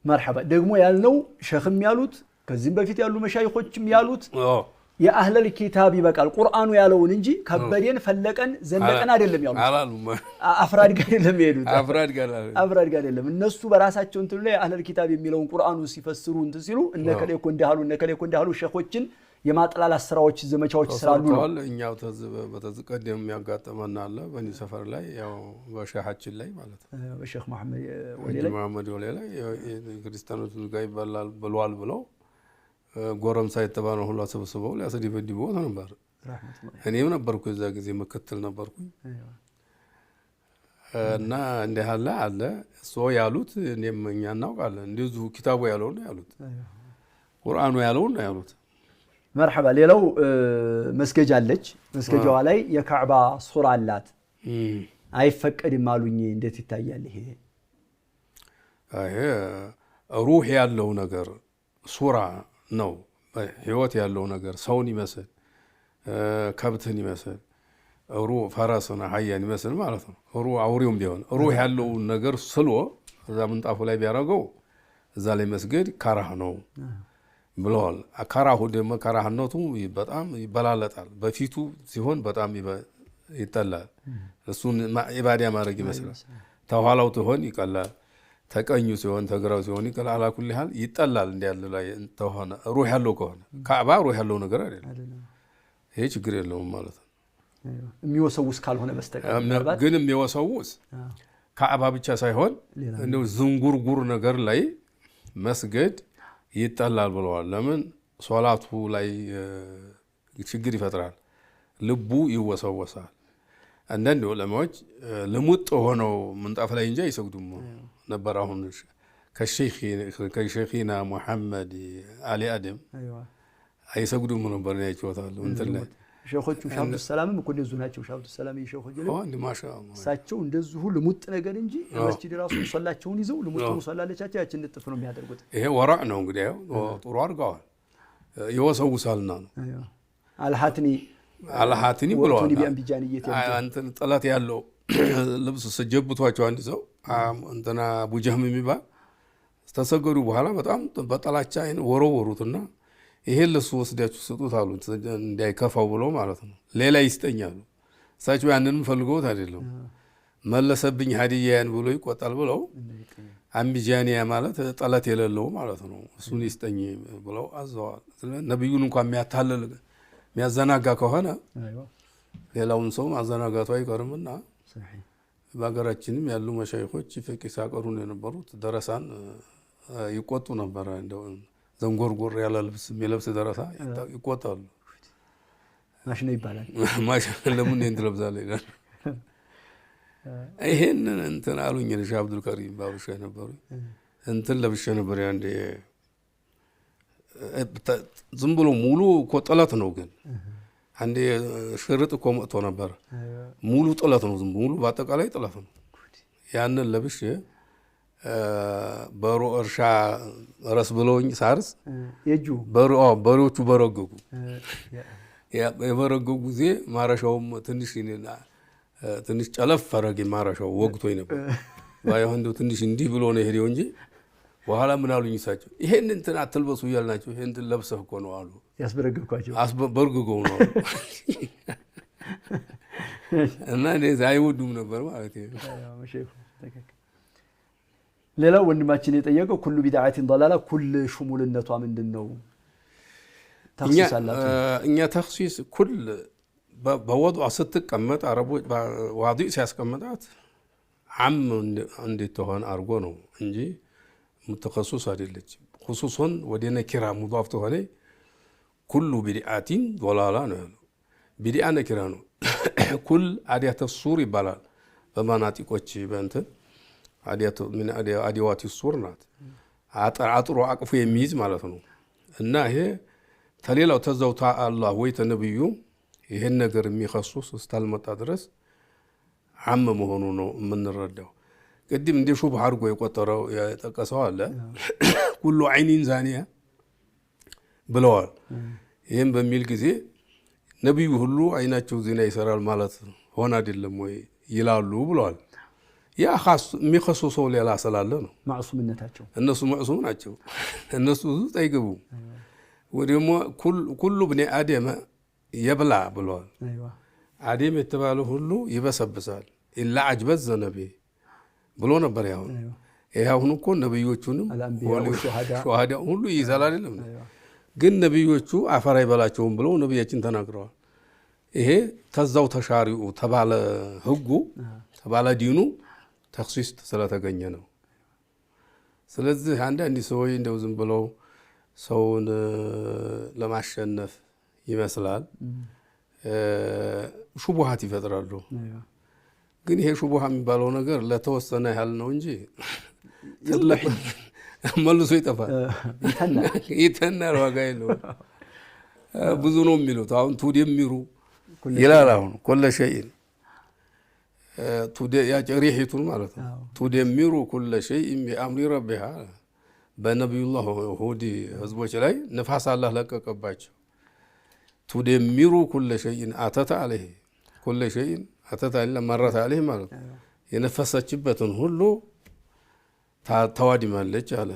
Speaker 1: መርሐባ። ደግሞ ያልነው ሸኽም ያሉት ከዚህም በፊት ያሉ መሻይኾችም ያሉት የአህለል ኪታብ ይበቃል ቁርአኑ ያለውን እንጂ ከበደን ፈለቀን ዘለቀን አይደለም ያሉት። አፍራድ ጋር አይደለም የሄዱት። አፍራድ ጋር አይደለም። እነሱ በራሳቸው እንትን ላይ የአህለል ኪታብ የሚለውን ቁርአኑ ሲፈስሩ እንትን ሲሉ እነከሌ እኮ እንዳሉ እነከሌ እኮ እንዳሉ ሸኾችን የማጥላላት ስራዎች ዘመቻዎች ስራሉ ነው።
Speaker 2: እኛው በተቀደም የሚያጋጥመን አለ በኒ ሰፈር ላይ ያው በሸሃችን ላይ ማለት ነው።
Speaker 1: በሼክ መሐመድ ወሌ ላይ ክርስቲያኖች ጋር ይበላል ብሏል ብለው ጎረምሳ የተባለው ሁሉ ሰብስበው ሊያስደበድቡት ነበር። እኔም ነበርኩ እዛ ጊዜ ምክትል ነበርኩኝ። እና እንዲህ አለ እሱ ያሉት እኔም እኛ እናውቃለን። እንደዚሁ ኪታቡ ያለው ነው ያሉት፣ ቁርአኑ ያለው ነው ያሉት። መርሐባ። ሌላው መስገጃ አለች። መስገጃዋ ላይ የካዕባ ሱራ አላት። አይፈቀድም አሉኝ። እንዴት ይታያል ይሄ?
Speaker 2: ሩህ ያለው ነገር ሱራ ነው። ህይወት ያለው ነገር ሰውን ይመስል ከብትን ይመስል ሩህ ፈረስና ሀያን ይመስል ማለት ነው። ሩህ አውሬውም ቢሆን ሩህ ያለው ነገር ስሎ እዛ ምንጣፉ ላይ ቢያደርገው እዛ ላይ መስገድ ካራህ ነው ብለዋል። ካራሁ ደግሞ ካራህነቱ በጣም ይበላለጣል። በፊቱ ሲሆን በጣም ይጠላል። እሱን ኢባዳ ማድረግ ይመስላል። ተኋላው ትሆን ይቀላል። ተቀኙ ሲሆን ተግራው ሲሆን ይቀላል። አላኩል ያህል ይጠላል። እንዲያለ ላይ ተሆነ ሩህ ያለው ከሆነ ካዕባ ሩህ ያለው ነገር አይደለም። ይሄ ችግር የለውም ማለት ነው።
Speaker 1: የሚወሰውስ ካልሆነ በስተቀር
Speaker 2: ግን የሚወሰውስ ካዕባ ብቻ ሳይሆን እንደው ዝንጉርጉር ነገር ላይ መስገድ ይጠላል ብለዋል። ለምን? ሶላቱ ላይ ችግር ይፈጥራል። ልቡ ይወሰወሳል። አንዳንድ ዑለማዎች ልሙጥ ሆነው ምንጣፍ ላይ እንጂ አይሰግዱም ነበር። አሁን ከሼኺና ሙሐመድ አሊ አደም አይሰግዱም ነበር ያይቸውታል። እንትን ላይ
Speaker 1: ሸኾቹ ሻብዱ ሰላምም እኮ እንደዚሁ ናቸው። ሻብዱ ሰላም የሸኾች እሳቸው እንደዚሁ ልሙጥ ነገር እንጂ መስጂድ ራሱ ሶላቸውን ይዘው ልሙጥ ሶላለቻቸው ያችን ልጥፍ ነው የሚያደርጉት።
Speaker 2: ይሄ ወራዕ ነው እንግዲህ ጥሩ አድርገዋል። ይወሰውሳልና ነው አልሃትኒ ብለዋል። እንትን ጥለት ያለው ልብስ ስጀብቷቸው አንድ ሰው እንትና አቡጀህም የሚባል ተሰገዱ በኋላ በጣም በጠላቻ አይን ወረወሩትና ይሄን ለሱ ወስዳችሁ ስጡት አሉት፣ እንዳይከፋው ብሎ ማለት ነው። ሌላ ይስጠኛሉ። እሳቸው ያንንም ፈልገውት አይደለም መለሰብኝ ሀዲያን ብሎ ይቆጣል ብለው አምቢጃኒያ ማለት ጠላት የሌለው ማለት ነው። እሱን ይስጠኝ ብለው አዘዋል። ነብዩን እንኳን የሚያታልል የሚያዘናጋ ከሆነ ሌላውን ሰው ማዘናጋቱ አይቀርምና በሀገራችንም ያሉ መሻይኾች ፍቅህ ሲያቀሩን የነበሩት ደረሳን ይቆጡ ነበረ። እንደው ዘንጎርጎር ያለ ልብስ የሚለብስ ደረሳ ይቆጣሉ።
Speaker 1: ማሽነ ይባላል።
Speaker 2: ማሽነ ለምን እንትን ለብሳለህ ይላል። ይሄን እንትን አሉኝ ልጅ አብዱል ከሪም ባሩሻ ነበሩ እንትን ለብሼ ነበር ያንዴ ዝም ብሎ ሙሉ እኮ ጥለት ነው ግን አንዴ ሽርጥ እኮ መጥቶ ነበር ሙሉ ጥለት ነው ዝም ሙሉ በአጠቃላይ ጥለት ነው ያንን ለብሼ በሮ እርሻ ራስ ብለውኝ ሳርስ
Speaker 1: የጁ
Speaker 2: በሮቹ በረገጉ የበረገጉ ጊዜ ማረሻውም ትንሽ ጨለፍ አረገ ማረሻው ወግቶኝ ነበር ባይሆን እንደው ትንሽ እንዲህ ብሎ ነው ሄደው እንጂ በኋላ ምን አሉኝ እሳቸው ይሄን እንትን አትልበሱ ይያልናቸው ይሄን እንትን ለብሰህ እኮ ነው አሉ
Speaker 1: ያስበረገኳቸው
Speaker 2: በርግገው ነው እና እንደዛ አይወዱም ነበር ማለት ነው
Speaker 1: ሌላው ወንድማችን የጠየቀው ኩሉ ቢድዓቲን ضلاله ኩል ሹሙልነቷ ምንድነው ተخصيص አላት
Speaker 2: እኛ ተخصيص ኩል በወضع ስትቀመጥ አረቦች ዋዲዕ ሲያስቀምጣት ዓም እንዴት ተሆነ አርጎ ነው እንጂ متخصص አይደለች خصوصን ወደ ነኪራ ሙضاف ተሆነ ኩሉ ቢድዓቲን ضلاله ነው ቢድዓ ነኪራ ነው ኩል አዲያተ ሱር ይባላል በማናጢቆች በእንትን አዲያዋት ሱር ናት አጥሮ አቅፎ የሚይዝ ማለት ነው እና ይሄ ተሌላው ተዘውታ አላህ ወይ ተነብዩ ይሄን ነገር የሚخصص እስታልመጣ ድረስ ዓም መሆኑ ነው የምንረዳው ቅድም እንደ ሹብሃ አድርጎ የቆጠረው የጠቀሰው አለ ኩሉ አይኒን ዛኒያ ብለዋል ይሄን በሚል ጊዜ ነብዩ ሁሉ አይናቸው ዚና ይሰራል ማለት ሆነ አይደለም ወይ ይላሉ ብለዋል ያ خاص የሚخصصው ሌላ ስላለ ነው
Speaker 1: ማዕሱምነታቸው
Speaker 2: እነሱ ማዕሱም ናቸው እነሱ ጠይቀቡ ወደሞ ኩሉ ابن ادم يبلع ብለዋል
Speaker 1: አይዋ
Speaker 2: አደም የተባለው ሁሉ ይበሰብሳል ኢላ አጅበዝ ዘነቢ ብሎ ነበር ያው ይሄውን እኮ ነብዮቹንም ሹሃዳ ሁሉ ይዛል አይደለም ግን ነብዮቹ አፈር አይበላቸውም ብለው ነብያችን ተናግረዋል ይሄ ተዛው ተሻሪኡ ተባለ ህጉ ተባለ ዲኑ ተخصيص ስለተገኘ ነው ስለዚህ አንዳንድ ሰዎች እንደው ዝም ብለው ሰውን ለማሸነፍ ይመስላል ሹብሃት ይፈጥራሉ ግን ይሄ ሹብሃ የሚባለው ነገር ለተወሰነ ያህል ነው እንጂ መልሶ ይጠፋል ይተናል ዋጋ የለውም ብዙ ነው የሚሉት አሁን ቱደሚሩ ይላል አሁን ኩለ ሸይን ያጨሪሂቱን ማለት ነው ቱደሚሩ ኩለ ሸይን ቢአምሪ ረቢሃ በነቢዩላህ ሁዲ ህዝቦች ላይ ነፋስ አላህ ለቀቀባቸው ቱደሚሩ ኩለ ሸይን አተተ አለይህ ኩለ ሸይን አተተ አለይህ መረተ አለይህ ማለት ነው የነፈሰችበትን ሁሉ ታዋድማለች አለ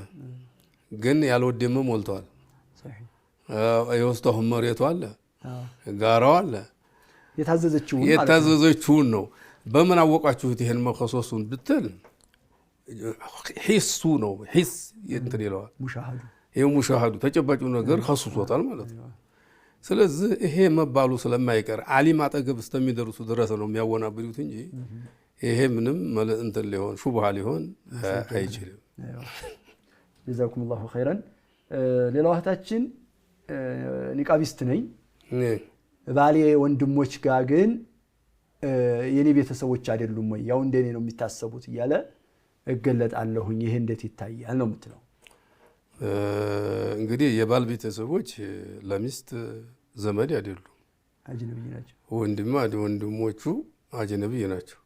Speaker 2: ግን ያልወደመ ሞልቷል የውስጠው መሬቱ አለ ጋራው አለ የታዘዘችውን ነው በምን አወቃችሁት ይሄን መخصصውን ብትል ሂሱ ነው ሂስ እንትን ይለዋል ሙሻሃዱ ተጨባጩ ነገር خصصوታል ማለት ነው ስለዚህ ይሄ መባሉ ስለማይቀር ዓሊም አጠገብ እስከሚደርሱ ድረስ ነው የሚያወናብሩት እንጂ ይሄ ምንም እንትን ሊሆን ሹብሃ ሊሆን አይችልም
Speaker 1: جزاكم الله خيرا ሌላው እህታችን ኒቃቢስት ነኝ ባሌ ወንድሞች ጋር ግን የኔ ቤተሰቦች አይደሉም ወይ ያው እንደኔ ነው የሚታሰቡት ይያለ እገለጣለሁኝ ይሄ እንዴት ይታያል ነው የምትለው
Speaker 2: እንግዲህ የባል ቤተሰቦች ለሚስት ዘመድ አይደሉም
Speaker 1: አጅነብይ ናቸው
Speaker 2: ወንድሞቹ አጅነብይ ናቸው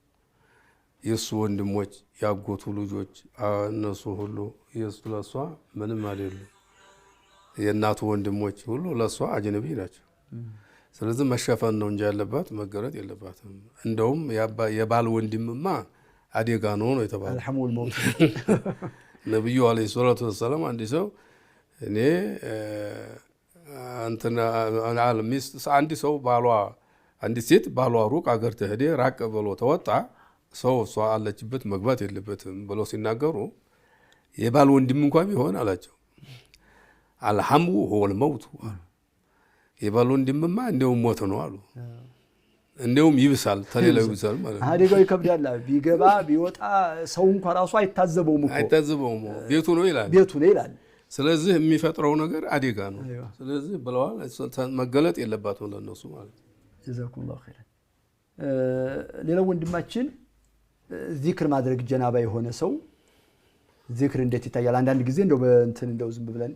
Speaker 2: የሱ ወንድሞች ያጎቱ ልጆች እነሱ ሁሉ የሱ ለሷ ምንም አይደሉም የእናቱ ወንድሞች ሁሉ ለሷ አጅነብይ ናቸው ስለዚህ መሸፈን ነው እንጂ ያለባት መገረጥ የለባትም እንደውም የባል ወንድምማ አደጋ ነው የተባለው
Speaker 1: አልሐሙል ሞት
Speaker 2: ነብዩ አለይሂ ሰላቱ ወሰለም አንድ ሰው እኔ አንተና አልሚስ አንድ ሰው ባሏ አንድ ሴት ባሏ ሩቅ አገር ተሄደ ራቅ ብሎ ተወጣ ሰው ሷ አለችበት መግባት የለበትም ብሎ ሲናገሩ የባል ወንድም እንኳን ቢሆን አላቸው አልሐሙ ሁወል መውት የባል ወንድምማ እንደውም ሞት ነው አሉ እንደውም ይብሳል ተሌላው ይብሳል ማለት ነው
Speaker 1: አደጋው ይከብዳል ቢገባ ቢወጣ ሰው እንኳን ራሱ አይታዘበውም
Speaker 2: ቤቱ ነው ይላል ስለዚህ የሚፈጥረው ነገር አደጋ ነው ስለዚህ ብለዋል መገለጥ የለባትም ለነሱ ማለት
Speaker 1: جزاكم الله خيرا ሌላው ወንድማችን ዚክር ማድረግ ጀናባ የሆነ ሰው ዚክር እንዴት ይታያል? አንዳንድ ጊዜ እንደው በእንትን እንደው ዝም ብለን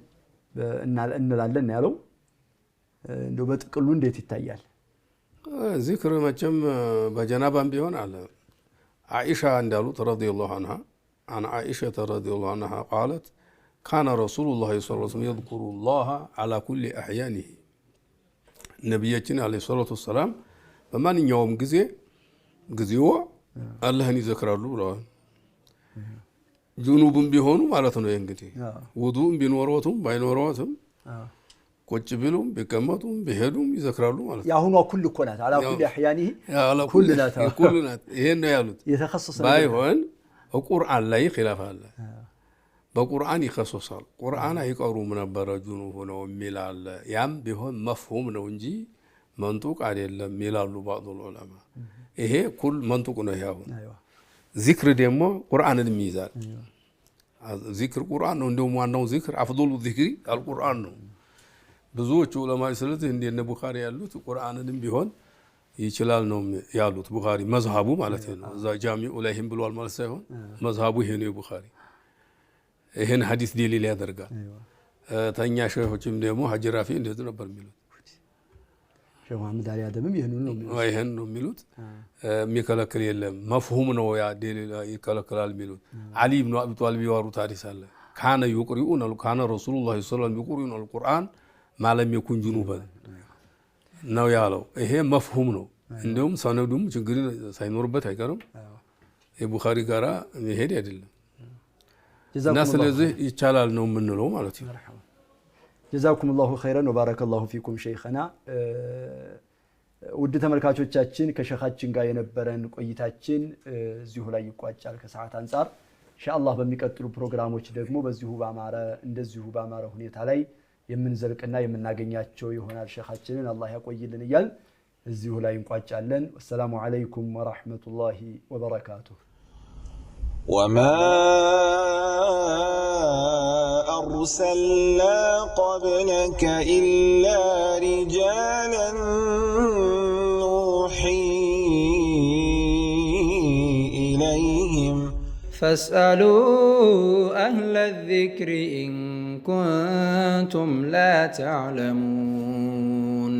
Speaker 1: እንላለን ያለው እንደው በጥቅሉ እንዴት ይታያል?
Speaker 2: ዚክር መቼም በጀናባም ቢሆን አለ። عائشة እንዳሉት رضي الله عنها عن عائشة رضي الله عنها قالت كان رسول الله صلى الله عليه وسلم يذكر الله على كل أحيانه ነብያችን عليه الصلاة والسلام በማንኛውም ጊዜው አላህን ይዘክራሉ ብለዋል። ጁኑብም ቢሆኑ ማለት ነው እንግዲህ ውዱም ቢኖሮቱም ባይኖሮቱም ቁጭ ቢሉም ቢቀመጡም ቢሄዱም ይዘክራሉ ማለት ነው።
Speaker 1: ያሁኑ ኩል እኮ ናት على كل احيانه ኩል ናት
Speaker 2: ይሄን ነው ያሉት።
Speaker 1: የተخصص
Speaker 2: ባይሆን ቁርአን ላይ ኺላፍ አለ። በቁርአን ይخصصል። ቁርአን አይቀሩም ነበር ጁኑብ ነው የሚላል። ያም ቢሆን መፍሁም ነው እንጂ መንጡቅ አይደለም ይላሉ بعض العلماء። ይሄ ኩል መንጡቅ ነው ያው ዚክር ደግሞ ቁርአንን ይይዛል። ዚክር ቁርአን ነው። እንደውም ዋናው ዚክር አፍضل الذكر القرآن ነው። ብዙዎቹ ዑለማዎች ስለዚህ እንደነ ቡኻሪ ያሉት ቁርአንንም ቢሆን ይችላል ነው ያሉት። ቡኻሪ መዝሃቡ ማለት ነው። እዛ ጃሚዑ ላይም ብሏል ማለት ሳይሆን መዝሃቡ ይሄ ነው ቡኻሪ። ይሄን ሐዲስ ዲሊል ያደርጋል። ተኛ ሸሆችም ደግሞ ሐጂ ራፊ እንደዚህ ነበር የሚሉት።
Speaker 1: ሸህ መሐመድ አሊ አደምም ይሄን
Speaker 2: ነው የሚሉት። የሚከለክል የለም መፍሁም ነው ያ ዲሊል ይከለክላል የሚሉት። አሊ ኢብኑ አቢ ጣሊብ ያወሩት ሐዲስ አለ። ካነ ይቁሪኡን ካነ ረሱሉላህ ሰለላሁ ዐለይሂ ወሰለም ይቁሪኡን አልቁርአን ማለም የኩን ጁኑበን ነው ያለው። ይሄ መፍሁም ነው። እንደውም ሰነዱም ችግር ሳይኖርበት አይቀርም የቡኻሪ ጋራ መሄድ አይደለም እና ስለዚህ ይቻላል ነው የምንለው ማለት ነው።
Speaker 1: ጀዛኩም ላሁ ኸይረን ወባረከ ላሁ ፊኩም ሸይኸና። ውድ ተመልካቾቻችን ከሸኻችን ጋር የነበረን ቆይታችን እዚሁ ላይ ይቋጫል ከሰዓት አንጻር። ኢንሻአላህ በሚቀጥሉ ፕሮግራሞች ደግሞ እንደዚሁ ባማረ ሁኔታ ላይ የምንዘልቅና የምናገኛቸው ይሆናል። ሸኻችንን አላህ ያቆይልን እያል እዚሁ ላይ እንቋጫለን። ወሰላሙ ዐለይኩም ወራህመቱላሂ ወበረካቱሁ።
Speaker 3: وما أرسلنا قبلك إلا رجالا نوحي إليهم
Speaker 4: فاسألوا أهل الذكر إن كنتم لا تعلمون.